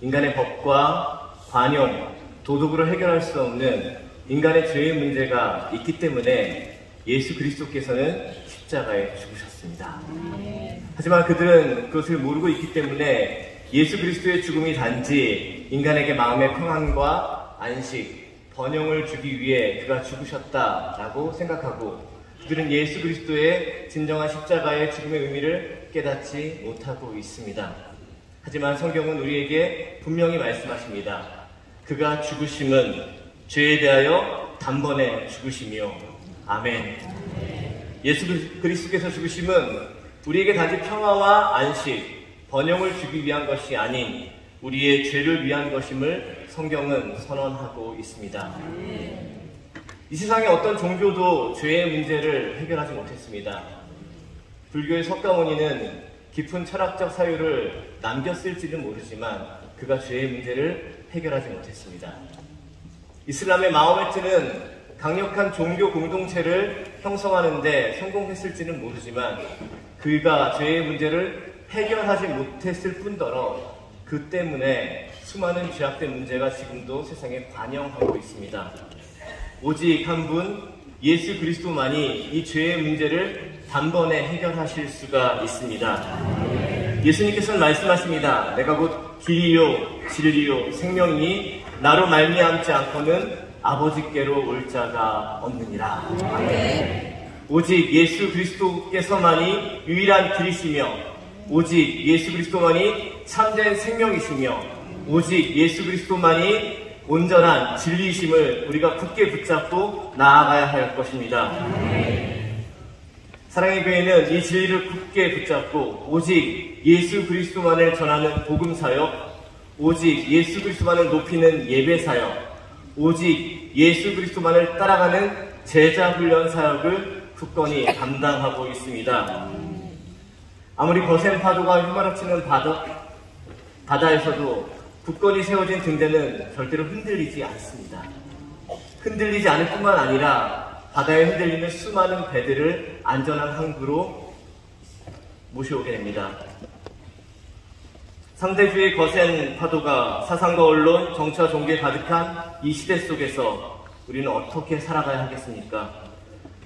인간의 법과 관용, 도덕으로 해결할 수 없는 인간의 죄의 문제가 있기 때문에 예수 그리스도께서는 십자가에 죽으셨습니다. 하지만 그들은 그것을 모르고 있기 때문에 예수 그리스도의 죽음이 단지 인간에게 마음의 평안과 안식, 번영을 주기 위해 그가 죽으셨다라고 생각하고 그들은 예수 그리스도의 진정한 십자가의 죽음의 의미를 깨닫지 못하고 있습니다. 하지만 성경은 우리에게 분명히 말씀하십니다. 그가 죽으심은 죄에 대하여 단번에 죽으시며 아멘. 예수 그리스도께서 죽으심은 우리에게 단지 평화와 안식, 번영을 주기 위한 것이 아닌 우리의 죄를 위한 것임을 성경은 선언하고 있습니다. 이 세상의 어떤 종교도 죄의 문제를 해결하지 못했습니다. 불교의 석가모니는 깊은 철학적 사유를 남겼을지는 모르지만 그가 죄의 문제를 해결하지 못했습니다. 이슬람의 마호메트는 강력한 종교 공동체를 형성하는 데 성공했을지는 모르지만 그가 죄의 문제를 해결하지 못했을 뿐더러 그 때문에 수많은 죄악된 문제가 지금도 세상에 관영하고 있습니다. 오직 한 분 예수 그리스도만이 이 죄의 문제를 단번에 해결하실 수가 있습니다. 예수님께서는 말씀하십니다. 내가 곧 길이요 진리요 생명이니 나로 말미암지 않고는 아버지께로 올 자가 없느니라. 오직 예수 그리스도께서만이 유일한 길이시며 오직 예수 그리스도만이 참된 생명이시며 오직 예수 그리스도만이 온전한 진리이심을 우리가 굳게 붙잡고 나아가야 할 것입니다. 사랑의 교회는 이 진리를 굳게 붙잡고 오직 예수 그리스도만을 전하는 복음 사역, 오직 예수 그리스도만을 높이는 예배 사역, 오직 예수 그리스도만을 따라가는 제자 훈련 사역을 굳건히 감당하고 있습니다. 아무리 거센 파도가 휘몰아치는 바다에서도 굳건히 세워진 등대는 절대로 흔들리지 않습니다. 흔들리지 않을 뿐만 아니라 바다에 흔들리는 수많은 배들을 안전한 항구로 모셔오게 됩니다. 상대주의 거센 파도가 사상과 언론, 정치와 종교에 가득한 이 시대 속에서 우리는 어떻게 살아가야 하겠습니까?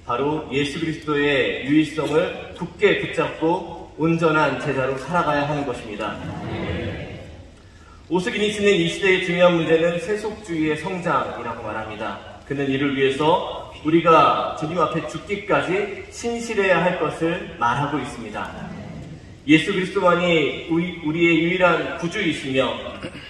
바로 예수 그리스도의 유일성을 굳게 붙잡고 온전한 제자로 살아가야 하는 것입니다. 오스기니 씨는 이 시대의 중요한 문제는 세속주의의 성장이라고 말합니다. 그는 이를 위해서 우리가 주님 앞에 죽기까지 신실해야 할 것을 말하고 있습니다. 예수 그리스도만이 우리의 유일한 구주이시며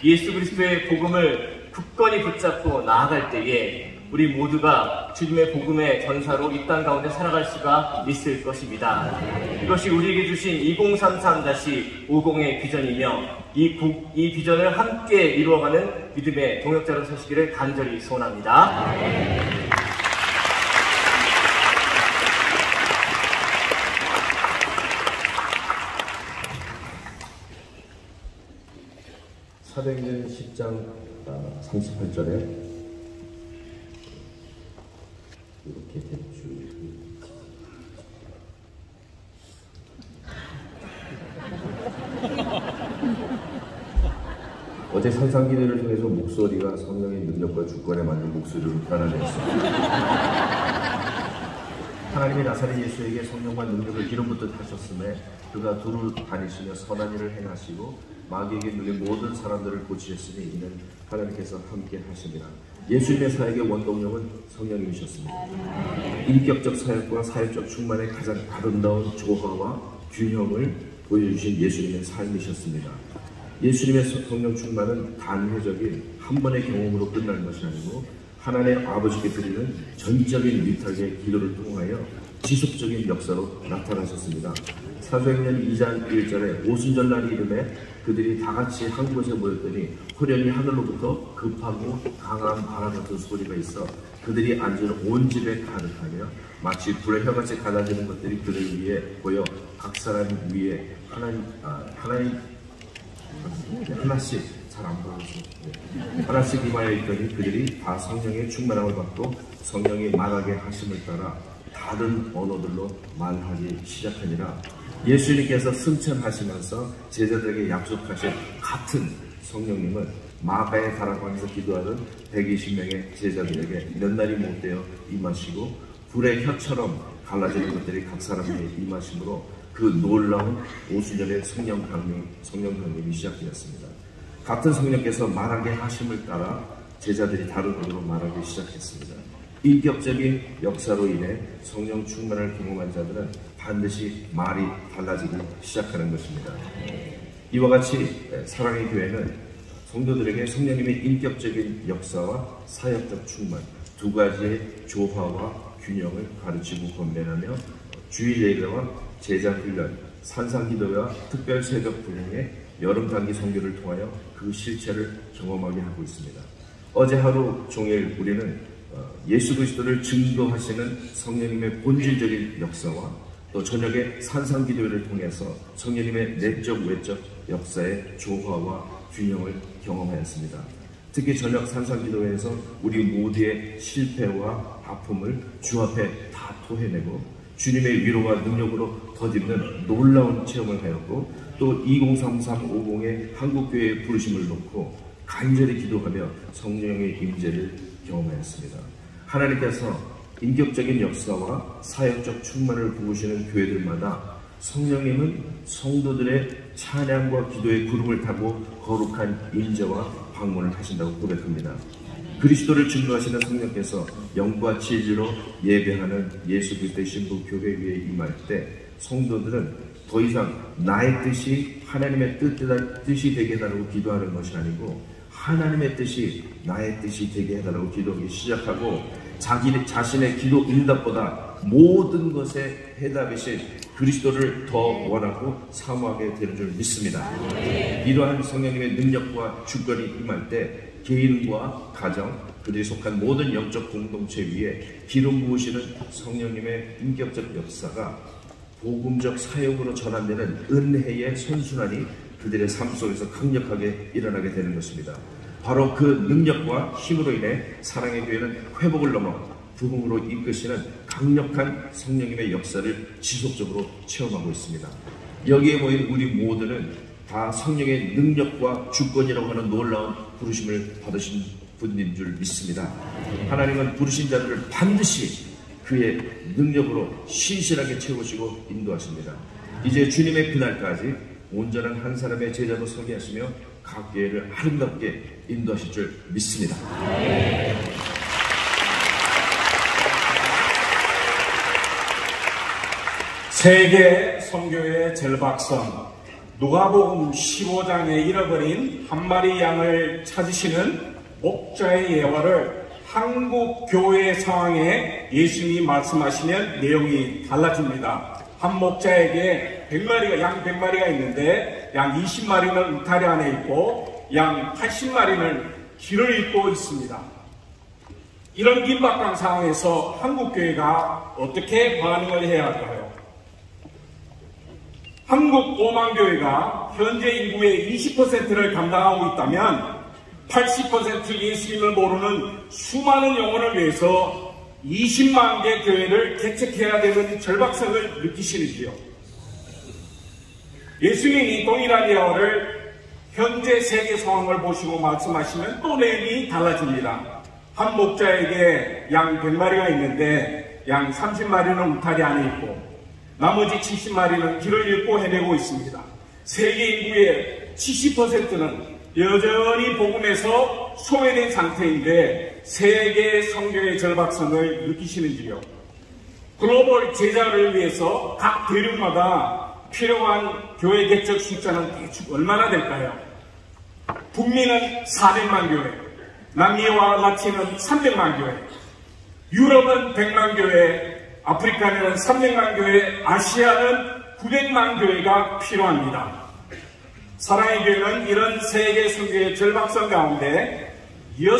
예수 그리스도의 복음을 굳건히 붙잡고 나아갈 때에 우리 모두가 주님의 복음의 전사로 이 땅 가운데 살아갈 수가 있을 것입니다. 이것이 우리에게 주신 2033-50의 비전이며 이 비전을 함께 이루어가는 믿음의 동역자로 서시기를 간절히 소원합니다. 사도행전 10장 38절에 이렇게 대충 어제 산상기도를 통해서 목소리가 성령의 능력과 주권에 맞는 목소리로 변화되었습니다. 하나님이 나사렛 예수에게 성령과 능력을 기름 붓듯 하셨음에 그가 두루 다니시며 선한 일을 행하시고 마귀에게 눌린 모든 사람들을 고치셨으니 이는 하나님께서 함께 하십니다. 예수님의 사역의 원동력은 성령님이셨습니다. 인격적 사역과 사역적 충만의 가장 아름다운 조화와 균형을 보여주신 예수님의 삶이셨습니다. 예수님의 성령 충만은 단회적인 한 번의 경험으로 끝나는 것이 아니고 하나님의 아버지께 드리는 전적인 위탁의 기도를 통하여 지속적인 역사로 나타나셨습니다. 사도행전 2장 1절에 오순절날 이름에 그들이 다같이 한 곳에 모였더니 호련히 하늘로부터 급하고 강한 바람 같은 소리가 있어 그들이 앉은 온 집에 가득하며 마치 불의 혀같이 갈라지는 것들이 그들 위에 보여 각 사람 위에 하나씩 잘 안 보여서 하나씩 임하여 있더니 그들이 다 성령의 충만함을 받고 성령이 말하게 하심을 따라 다른 언어들로 말하기 시작하니라. 예수님께서 승천하시면서 제자들에게 약속하신 같은 성령님은 마가의 다락방에서 기도하던 120명의 제자들에게 몇 날이 못되어 임하시고 불의 혀처럼 갈라지는 것들이 각 사람에게 임하심으로 그 놀라운 오순절의 성령 강림이 시작되었습니다. 같은 성령께서 말하게 하심을 따라 제자들이 다른 언어로 말하기 시작했습니다. 인격적인 역사로 인해 성령 충만을 경험한 자들은 반드시 말이 달라지기 시작하는 것입니다. 이와 같이 사랑의 교회는 성도들에게 성령님의 인격적인 역사와 사역적 충만 두 가지의 조화와 균형을 가르치고 권면하며 주일 예배와 제자 훈련, 산상기도와 특별 새벽 분양의 여름 단기 선교를 통하여 그 실체를 경험하게 하고 있습니다. 어제 하루 종일 우리는 예수 그리스도를 증거하시는 성령님의 본질적인 역사와 또 저녁에 산상기도를 통해서 성령님의 내적 외적 역사의 조화와 균형을 경험하였습니다. 특히 저녁 산상기도에서 우리 모두의 실패와 아픔을 주 앞에 다 토해내고 주님의 위로와 능력으로 덧입는 놀라운 체험을 하였고 또 2033-50의 한국교회의 부르심을 놓고 간절히 기도하며 성령의 임재를 경험하였습니다. 하나님께서 인격적인 역사와 사역적 충만을 부으시는 교회들마다 성령님은 성도들의 찬양과 기도의 구름을 타고 거룩한 임재와 방문을 하신다고 고백합니다. 그리스도를 증거하시는 성령께서 영과 진리로 예배하는 예수 그리스도의 신부 교회 위에 임할 때 성도들은 더 이상 나의 뜻이 하나님의 뜻이 되게 해달라고 기도하는 것이 아니고 하나님의 뜻이 나의 뜻이 되게 해달라고 기도하기 시작하고 자신의 기도 응답보다 모든 것의 해답이신 그리스도를 더 원하고 사모하게 되는 줄 믿습니다. 이러한 성령님의 능력과 주권이 임할 때 개인과 가정, 그들이 속한 모든 영적 공동체 위에 기름 부으시는 성령님의 인격적 역사가 복음적 사역으로 전환되는 은혜의 선순환이 그들의 삶 속에서 강력하게 일어나게 되는 것입니다. 바로 그 능력과 힘으로 인해 사랑의 교회는 회복을 넘어 부흥으로 이끄시는 강력한 성령님의 역사를 지속적으로 체험하고 있습니다. 여기에 모인 우리 모두는 다 성령의 능력과 주권이라고 하는 놀라운 부르심을 받으신 분인 줄 믿습니다. 하나님은 부르신 자들을 반드시 그의 능력으로 신실하게 채우시고 인도하십니다. 이제 주님의 그날까지 온전한 한 사람의 제자로 서게 하시며 각 교회를 아름답게 인도하실 줄 믿습니다. 세계 선교의 절박성, 누가복음 15장에 잃어버린 한 마리 양을 찾으시는 목자의 예화를 한국 교회 상황에 예수님이 말씀하시면 내용이 달라집니다. 한 목자에게 양 100마리가 있는데 양 20마리는 울타리 안에 있고 양 80마리는 길을 잇고 있습니다. 이런 긴박한 상황에서 한국 교회가 어떻게 반응을 해야 할까요? 한국 오만교회가 현재 인구의 20%를 감당하고 있다면 80% 예수님을 모르는 수많은 영혼을 위해서 20만 개 교회를 개척해야 되는 절박성을 느끼시는지요? 예수님이 동일한 예화를 현재 세계 상황을 보시고 말씀하시면 또 내용이 달라집니다. 한 목자에게 양 100마리가 있는데 양 30마리는 울타리 안에 있고 나머지 70마리는 길을 잃고 헤매고 있습니다. 세계 인구의 70%는 여전히 복음에서 소외된 상태인데 세계 선교의 절박성을 느끼시는지요? 글로벌 제자를 위해서 각 대륙마다 필요한 교회 개척 숫자는 대충 얼마나 될까요? 북미는 400만 교회, 남미와 라틴은 300만 교회, 유럽은 100만 교회, 아프리카는 300만 교회, 아시아는 900만 교회가 필요합니다. 사랑의 교회는 이런 세계 선교의 절박성 가운데 6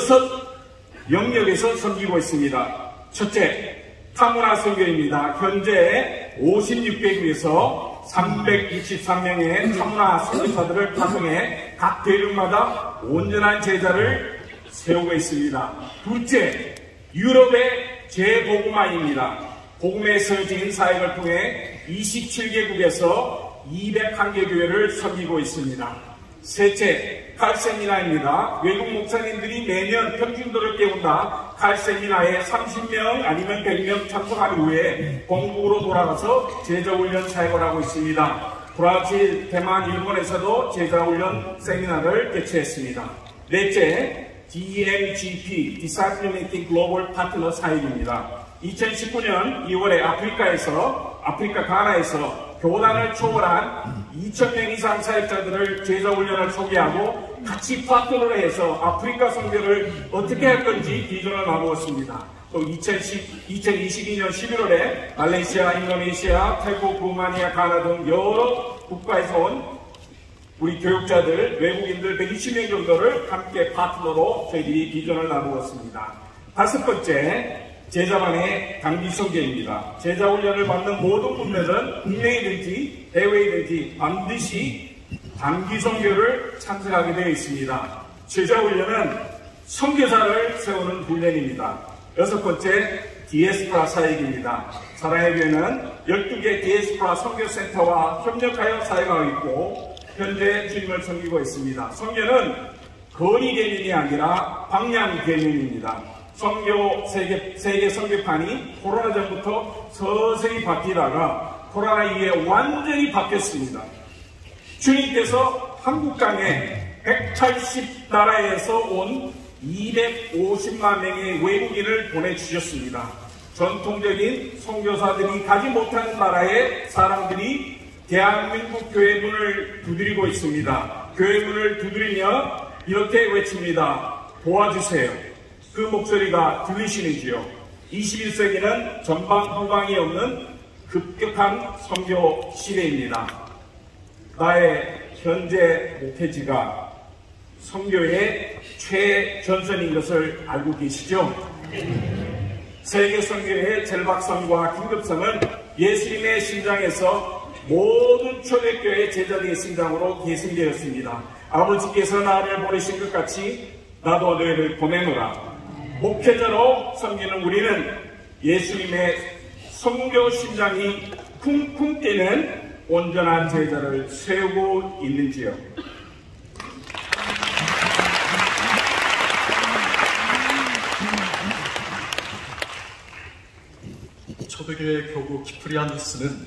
영역에서 섬기고 있습니다. 첫째, 타문화 선교입니다. 현재 56개국에서 363명의 타문화 선교사들을 파송해 각 대륙마다 온전한 제자를 세우고 있습니다. 둘째, 유럽의 재복음화입니다. 복음의 서진 사역을 통해 27개국에서 201개 교회를 섬기고 있습니다. 셋째, 칼세미나입니다. 외국 목사님들이 매년 평균도를 깨운다 칼세미나에 30명 아니면 100명 참석한 후에 본국으로 돌아가서 제자훈련 사역을 하고 있습니다. 브라질, 대만, 일본에서도 제자훈련 세미나를 개최했습니다. 넷째, DMGP, Disciple Making Global Partner 사역입니다. 2019년 2월에 아프리카 가나에서 교단을 초월한 2,000명 이상 사역자들을 제자훈련을 소개하고 같이 파트너를 해서 아프리카 선교를 어떻게 할 건지 비전을 나누었습니다. 또 2022년 11월에 말레이시아, 인도네시아, 태국, 루마니아, 가나 등 여러 국가에서 온 우리 교육자들, 외국인들 120명 정도를 함께 파트너로 저희들이 비전을 나누었습니다. 다섯 번째, 제자만의 단기 선교입니다. 제자훈련을 받는 모든 분들은 국내이든지 해외이든지 반드시 단기 선교를 참석하게 되어 있습니다. 제자훈련은 선교사를 세우는 훈련입니다. 여섯 번째, 디에스포라 사역입니다. 사랑의 교회는 12개 디에스포라 선교센터와 협력하여 사역하고 있고 현재 주님을 섬기고 있습니다. 선교는 거리 개념이 아니라 방향 개념입니다. 세계 선교판이 코로나 전부터 서서히 바뀌다가 코로나 이후에 완전히 바뀌었습니다. 주님께서 한국 땅에 180나라에서 온 250만 명의 외국인을 보내주셨습니다. 전통적인 선교사들이 가지 못하는 나라의 사람들이 대한민국 교회 문을 두드리고 있습니다. 교회 문을 두드리며 이렇게 외칩니다. 도와주세요. 그 목소리가 들리시는지요? 21세기는 전방후방이 없는 급격한 선교 시대입니다. 나의 현재 목회지가 선교의 최전선인 것을 알고 계시죠? 세계 선교의 절박성과 긴급성은 예수님의 심장에서 모든 초대교회 제자들의 심장으로 계승되었습니다. 아버지께서 나를 보내신 것 같이 나도 너희를 보내노라. 목회자로 섬기는 우리는 예수님의 선교 심장이 쿵쿵 뛰는 온전한 제자를 세우고 있는지요? 초대교회 교구 키프리아누스는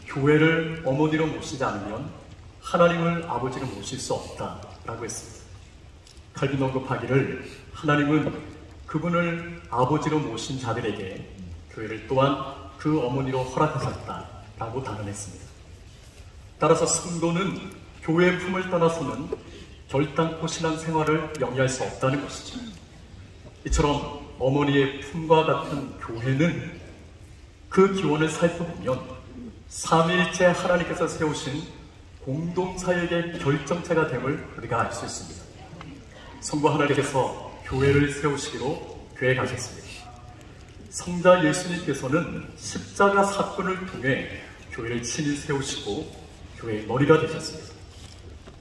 교회를 어머니로 모시지 않으면 하나님을 아버지로 모실 수 없다라고 했습니다. 칼빈 언급하기를 하나님은 그분을 아버지로 모신 자들에게 교회를 또한 그 어머니로 허락하셨다라고 단언했습니다. 따라서 성도는 교회의 품을 떠나서는 결단코 신앙생활을 영위할 수 없다는 것이죠. 이처럼 어머니의 품과 같은 교회는 그 기원을 살펴보면 삼위일체 하나님께서 세우신 공동사역의 결정체가 됨을 우리가 알 수 있습니다. 성부 하나님께서 교회를 세우시기로 계획하셨습니다. 성자 예수님께서는 십자가 사건을 통해 교회를 친히 세우시고 교회의 머리가 되셨습니다.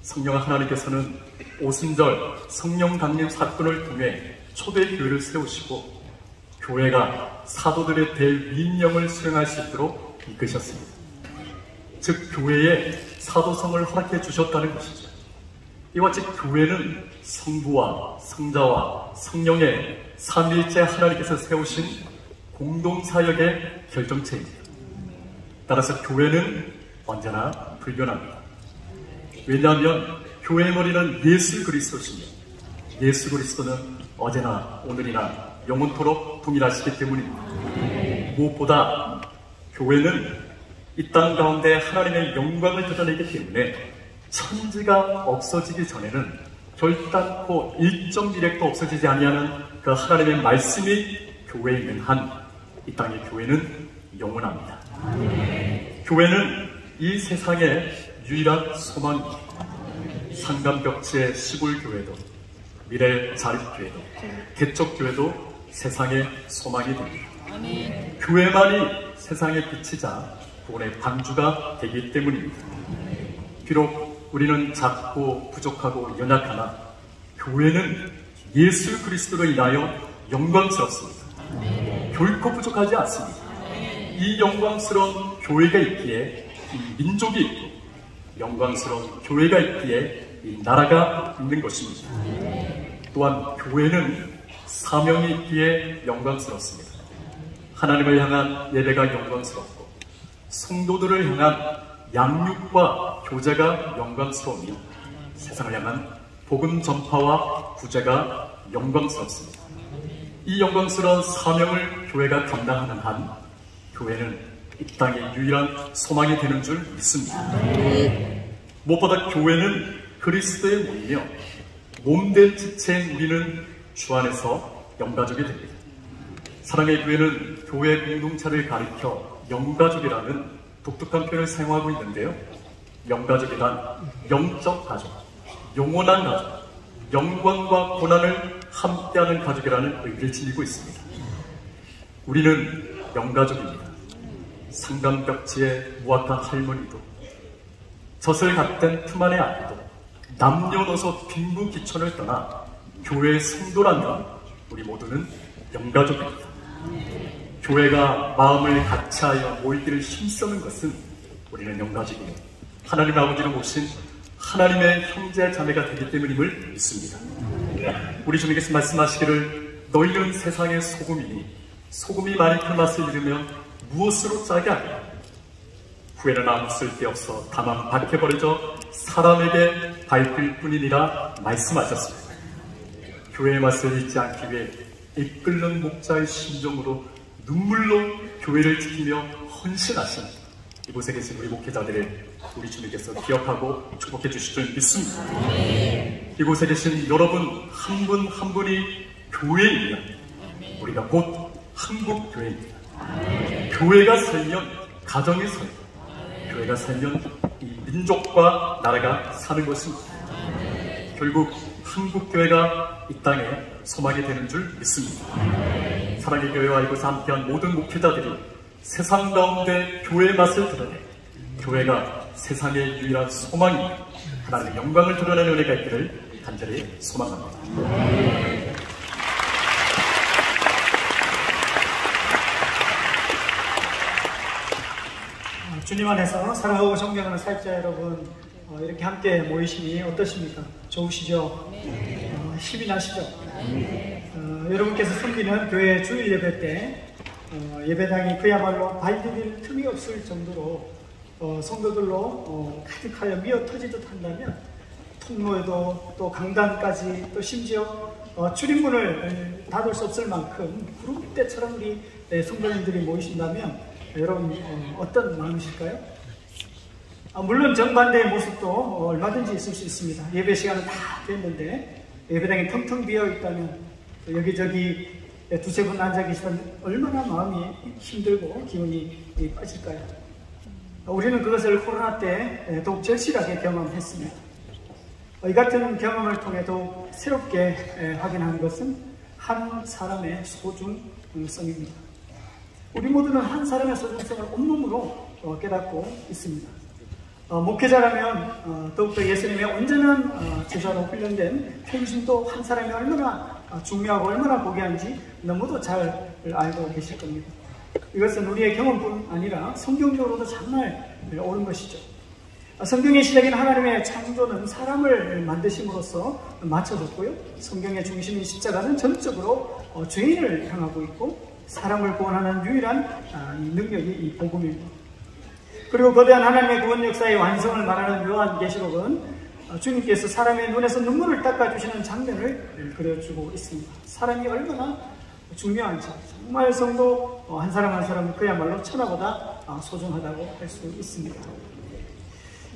성령 하나님께서는 오순절 성령 강림 사건을 통해 초대교회를 세우시고 교회가 사도들의 대위임령을 수행할 수 있도록 이끄셨습니다. 즉 교회에 사도성을 허락해 주셨다는 것이죠. 이와 같이 교회는 성부와 성자와 성령의 삼위일체 하나님께서 세우신 공동사역의 결정체입니다. 따라서 교회는 언제나 불변합니다. 왜냐하면 교회의 머리는 예수 그리스도시며 예수 그리스도는 어제나 오늘이나 영원토록 동일하시기 때문입니다. 무엇보다 교회는 이 땅 가운데 하나님의 영광을 드러내기 때문에 천지가 없어지기 전에는 결단코 일정 미력도 없어지지 아니하는 그 하나님의 말씀이 교회에 있는 한 이 땅의 교회는 영원합니다. 교회는 이 세상의 유일한 소망입니다. 상감벽지의 시골교회도 미래 자립교회도 개척교회도 세상의 소망이 됩니다. 교회만이 세상의 빛이자 구원의 방주가 되기 때문입니다. 비록 우리는 작고 부족하고 연약하나 교회는 예수 그리스도로 인하여 영광스럽습니다. 결코 부족하지 않습니다. 이 영광스러운 교회가 있기에 이 민족이 있고 영광스러운 교회가 있기에 이 나라가 있는 것입니다. 또한 교회는 사명이 있기에 영광스럽습니다. 하나님을 향한 예배가 영광스럽고 성도들을 향한 양육과 교제가 영광스러우며 세상을 향한 복음 전파와 구제가 영광스럽습니다. 이 영광스러운 사명을 교회가 감당하는 한 교회는 이 땅의 유일한 소망이 되는 줄 믿습니다. 무엇보다 교회는 그리스도의 몸이며 몸된 지체인 우리는 주 안에서 영가족이 됩니다. 사랑의 교회는 교회 공동체를 가리켜 영가족이라는 독특한 표현을 사용하고 있는데요. 영가족이란 영적 가족, 영원한 가족, 영광과 고난을 함께하는 가족이라는 의미를 지니고 있습니다. 우리는 영가족입니다. 상감벽지의 무악한 할머니도 젖을 갓된 품 안의 아이도 남녀노소 빈부 기천을 떠나 교회의 성도라면 우리 모두는 영가족입니다. 교회가 마음을 같이하여 모이기를 힘쓰는 것은 우리는 영가족이요 하나님 아버지로 모신 하나님의 형제 자매가 되기 때문임을 믿습니다. 우리 주님께서 말씀하시기를 너희는 세상의 소금이니 소금이 많이 큰 맛을 잃으면 무엇으로 짜게 하냐. 후에는 아무 쓸데없어 다만 밖에 버려져 사람에게 밟힐 뿐이니라 말씀하셨습니다. 교회의 맛을 잊지 않기 위해 이끌는 목자의 심정으로 눈물로 교회를 지키며 헌신하신 이곳에 계신 우리 목회자들을 우리 주님께서 기억하고 축복해 주실 줄 믿습니다. 이곳에 계신 여러분 한 분 한 분이 교회이며 우리가 곧 한국교회입니다. 교회가 살면 가정이 살고, 교회가 살면 이 민족과 나라가 사는 것입니다. 결국 한국교회가 이 땅에 소망이 되는 줄 믿습니다. 사랑의 교회와 이곳에 함께한 모든 목회자들이 세상 가운데 교회의 맛을 드러내 교회가 세상의 유일한 소망이며 하나님의 영광을 드러내는 은혜가 있기를 간절히 소망합니다. 주님 안에서 사랑하고 존경하는 사역자 여러분, 이렇게 함께 모이시니 어떠십니까? 좋으시죠? 힘이 나시죠? 여러분께서 섬기는 교회 주일 예배 때 예배당이 그야말로 발디딜 틈이 없을 정도로 성도들로 가득하여 미어 터지듯 한다면, 통로에도 또 강단까지 또 심지어 출입문을 닫을 수 없을 만큼 구름대처럼 우리 성도님들이 모이신다면 여러분 어떤 마음이실까요? 물론 정반대의 모습도 얼마든지 있을 수 있습니다. 예배 시간은 다 됐는데 예배당이 텅텅 비어 있다면, 여기저기 두세 분 앉아 계시면 얼마나 마음이 힘들고 기운이 빠질까요? 우리는 그것을 코로나 때 더욱 절실하게 경험했습니다. 이 같은 경험을 통해 더욱 새롭게 확인한 것은 한 사람의 소중성입니다. 우리 모두는 한 사람의 소중성을 온몸으로 깨닫고 있습니다. 목회자라면 더욱더 예수님의 온전한 제자로 훈련된 평신도 한 사람이 얼마나 중요하고 얼마나 고귀한지 너무도 잘 알고 계실 겁니다. 이것은 우리의 경험뿐 아니라 성경적으로도 정말 옳은 것이죠. 성경의 시작인 하나님의 창조는 사람을 만드심으로써 맞춰졌고요. 성경의 중심인 십자가는 전적으로 죄인을 향하고 있고 사람을 구원하는 유일한 능력이 이 복음입니다. 그리고 거대한 하나님의 구원 역사의 완성을 말하는 요한계시록은 주님께서 사람의 눈에서 눈물을 닦아주시는 장면을 그려주고 있습니다. 사람이 얼마나 중요한지, 정말 성도 한 사람 한 사람은 그야말로 천하보다 소중하다고 할 수 있습니다.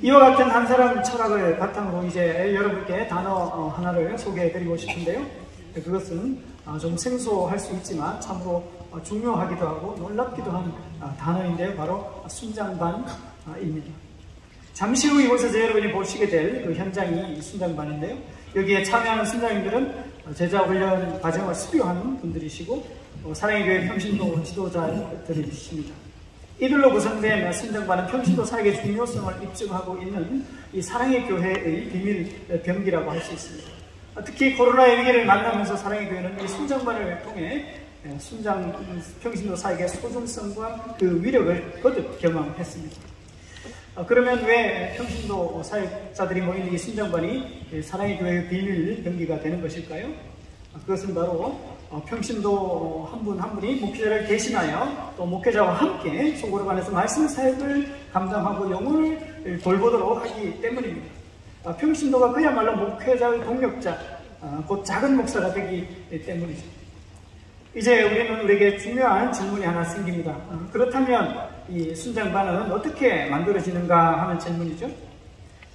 이와 같은 한 사람 철학을 바탕으로 이제 여러분께 단어 하나를 소개해드리고 싶은데요. 그것은 좀 생소할 수 있지만 참으로 중요하기도 하고 놀랍기도 한 단어인데요. 바로 순장반입니다. 잠시 후 이곳에서 여러분이 보시게 될 그 현장이 순장반인데요. 여기에 참여하는 순장님들은 제자 훈련 과정을 수료하는 분들이시고 사랑의 교회 평신도 지도자들이십니다. 이들로 구성된 순장반은 평신도 사역의 중요성을 입증하고 있는 이 사랑의 교회의 비밀 병기라고 할 수 있습니다. 특히 코로나의 위기를 만나면서 사랑의 교회는 이 순장반을 통해 평신도 사역의 소중성과 그 위력을 거듭 경험했습니다. 그러면 왜 평신도 사역자들이 모이는 이 순장반이 사랑의 교회의 비밀 병기가 되는 것일까요? 그것은 바로 평신도 한 분 한 분이 목회자를 대신하여 또 목회자와 함께 소그룹 안에서 말씀 사역을 감당하고 영혼을 돌보도록 하기 때문입니다. 평신도가 그야말로 목회자의 동력자, 곧 작은 목사가 되기 때문이죠. 이제 우리에게 중요한 질문이 하나 생깁니다. 그렇다면 이 순장반은 어떻게 만들어지는가 하는 질문이죠.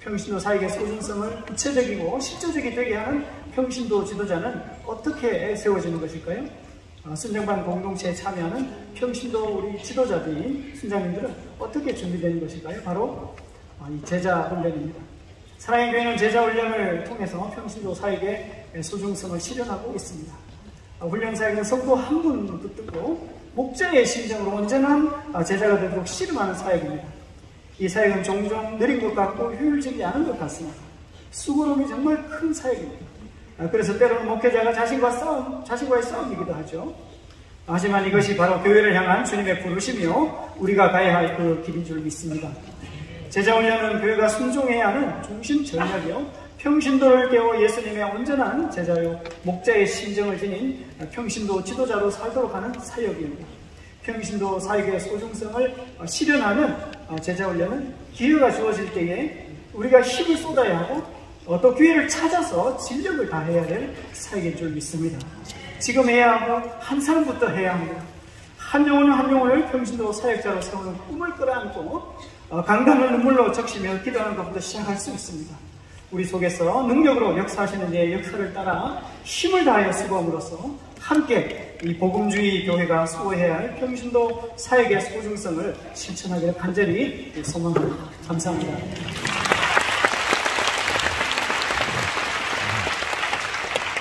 평신도 사역의 소중성을 구체적이고 실제적이 되게 하는 평신도 지도자는 어떻게 세워지는 것일까요? 순장반 공동체에 참여하는 평신도 우리 지도자들이, 순장님들은 어떻게 준비되는 것일까요? 바로 이 제자 훈련입니다. 사랑의 교회는 제자 훈련을 통해서 평신도 사역의 소중성을 실현하고 있습니다. 훈련 사역은 성도 한 분 붙들고 목자의 심정으로 온전한 제자가 되도록 씨름하는 사역입니다. 이 사역은 종종 느린 것 같고 효율적이지 않은 것 같습니다. 수고로움이 정말 큰 사역입니다. 그래서 때로는 목회자가 자신과의 싸움이기도 하죠. 하지만 이것이 바로 교회를 향한 주님의 부르심이요 우리가 가야 할 그 길인 줄 믿습니다. 제자훈련은 교회가 순종해야 하는 중심 전략이요 평신도를 깨워 예수님의 온전한 제자요 목자의 심정을 지닌 평신도 지도자로 살도록 하는 사역입니다. 평신도 사역의 소중성을 실현하는 제자훈련은 기회가 주어질 때에 우리가 힘을 쏟아야 하고 또 기회를 찾아서 진력을 다해야 될 사역인 줄 믿습니다. 지금 해야 하고 한 사람부터 해야 합니다. 한 영혼을 평신도 사역자로 세우는 꿈을 끌어안고 강단을 눈물로 적시며 기도하는 것부터 시작할 수 있습니다. 우리 속에서 능력으로 역사하시는 이의 역사를 따라 힘을 다하여 수고함으로써 함께 이 복음주의 교회가 수호해야 할 평신도 사역의 소중성을 실천하기를 간절히 소망합니다. 감사합니다.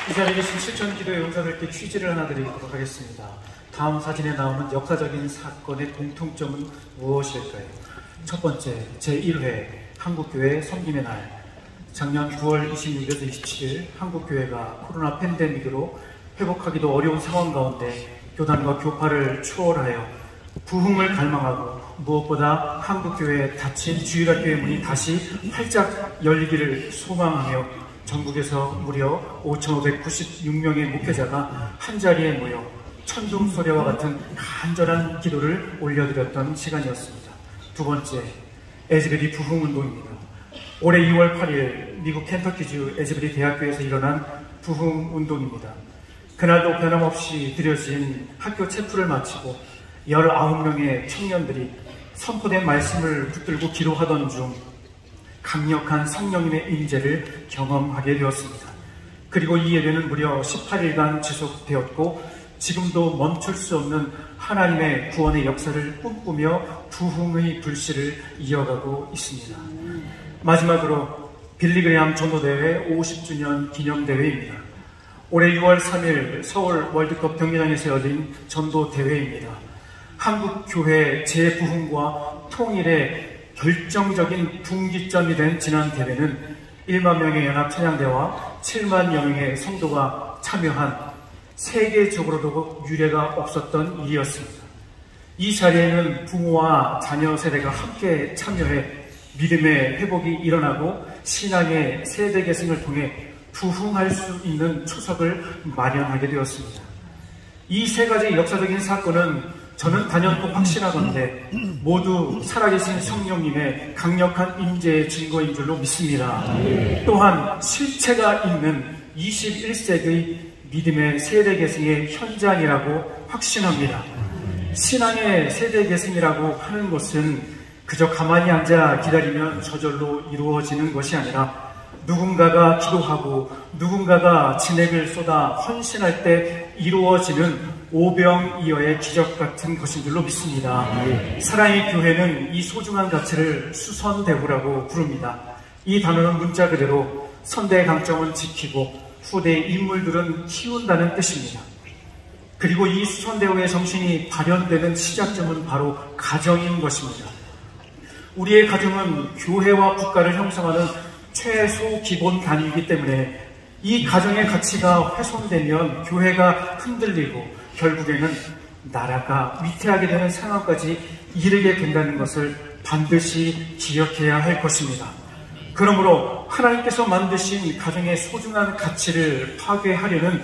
이 자리에 계신 실천기도의 용사들께 퀴즈를 하나 드리도록 하겠습니다. 다음 사진에 나오는 역사적인 사건의 공통점은 무엇일까요? 첫 번째, 제1회 한국교회 섬김의 날. 작년 9월 26일에서 27일 한국교회가 코로나 팬데믹으로 회복하기도 어려운 상황 가운데 교단과 교파를 초월하여 부흥을 갈망하고 무엇보다 한국교회의 닫힌 주일학교의 문이 다시 활짝 열리기를 소망하며 전국에서 무려 5,596명의 목회자가 한자리에 모여 천둥소리와 같은 간절한 기도를 올려드렸던 시간이었습니다. 두 번째, 에즈베리 부흥운동입니다. 올해 2월 8일 미국 켄터키주 에즈베리 대학교에서 일어난 부흥운동입니다. 그날도 변함없이 드려진 학교 체프를 마치고 19명의 청년들이 선포된 말씀을 붙들고 기도하던 중 강력한 성령님의 임재를 경험하게 되었습니다. 그리고 이 예배는 무려 18일간 지속되었고 지금도 멈출 수 없는 하나님의 구원의 역사를 꿈꾸며 부흥의 불씨를 이어가고 있습니다. 마지막으로 빌리그레암 전도대회 50주년 기념대회입니다. 올해 6월 3일 서울 월드컵 경기장에서 열린 전도대회입니다. 한국교회 재부흥과 통일의 결정적인 분기점이 된 지난 대회는 1만 명의 연합찬양대와 7만여 명의 성도가 참여한 세계적으로도 유례가 없었던 일이었습니다. 이 자리에는 부모와 자녀 세대가 함께 참여해 믿음의 회복이 일어나고 신앙의 세대 계승을 통해 부흥할 수 있는 초석을 마련하게 되었습니다. 이 세 가지 역사적인 사건은 저는 단연코 확신하건대 모두 살아계신 성령님의 강력한 임재의 증거인 줄로 믿습니다. 또한 실체가 있는 21세기의 믿음의 세대 계승의 현장이라고 확신합니다. 신앙의 세대 계승이라고 하는 것은 그저 가만히 앉아 기다리면 저절로 이루어지는 것이 아니라 누군가가 기도하고 누군가가 진액을 쏟아 헌신할 때 이루어지는 오병이어의 기적 같은 것인 줄로 믿습니다. 사랑의 교회는 이 소중한 가치를 수선대우라고 부릅니다. 이 단어는 문자 그대로 선대의 강점은 지키고 후대의 인물들은 키운다는 뜻입니다. 그리고 이 수선대우의 정신이 발현되는 시작점은 바로 가정인 것입니다. 우리의 가정은 교회와 국가를 형성하는 최소 기본 단위이기 때문에 이 가정의 가치가 훼손되면 교회가 흔들리고 결국에는 나라가 위태하게 되는 상황까지 이르게 된다는 것을 반드시 기억해야 할 것입니다. 그러므로 하나님께서 만드신 가정의 소중한 가치를 파괴하려는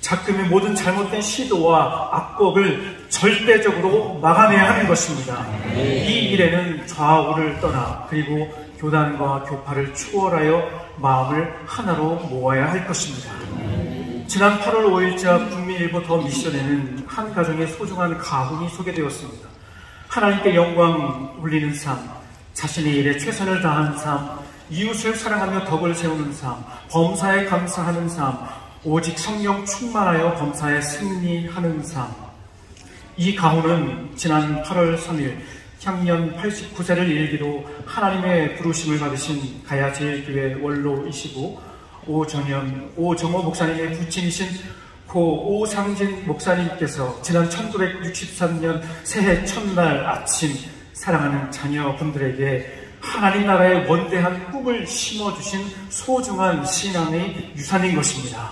작금의 모든 잘못된 시도와 악법을 절대적으로 막아내야 하는 것입니다. 이 일에는 좌우를 떠나 그리고 교단과 교파를 초월하여 마음을 하나로 모아야 할 것입니다. 지난 8월 5일자 국민일보 더 미션에는 한 가정의 소중한 가훈이 소개되었습니다. 하나님께 영광 올리는 삶, 자신의 일에 최선을 다하는 삶, 이웃을 사랑하며 덕을 세우는 삶, 범사에 감사하는 삶, 오직 성령 충만하여 범사에 승리하는 삶. 이 가훈은 지난 8월 3일 향년 89세를 일기로 하나님의 부르심을 받으신 가야제일교회 원로이시고 오정호 목사님의 부친이신 고 오상진 목사님께서 지난 1963년 새해 첫날 아침 사랑하는 자녀분들에게 하나님 나라의 원대한 꿈을 심어주신 소중한 신앙의 유산인 것입니다.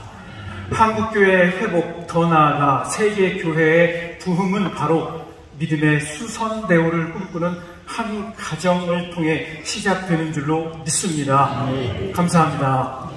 한국교회의 회복, 더 나아가 세계교회의 부흥은 바로 믿음의 수선대우를 꿈꾸는 한 가정을 통해 시작되는 줄로 믿습니다. 감사합니다.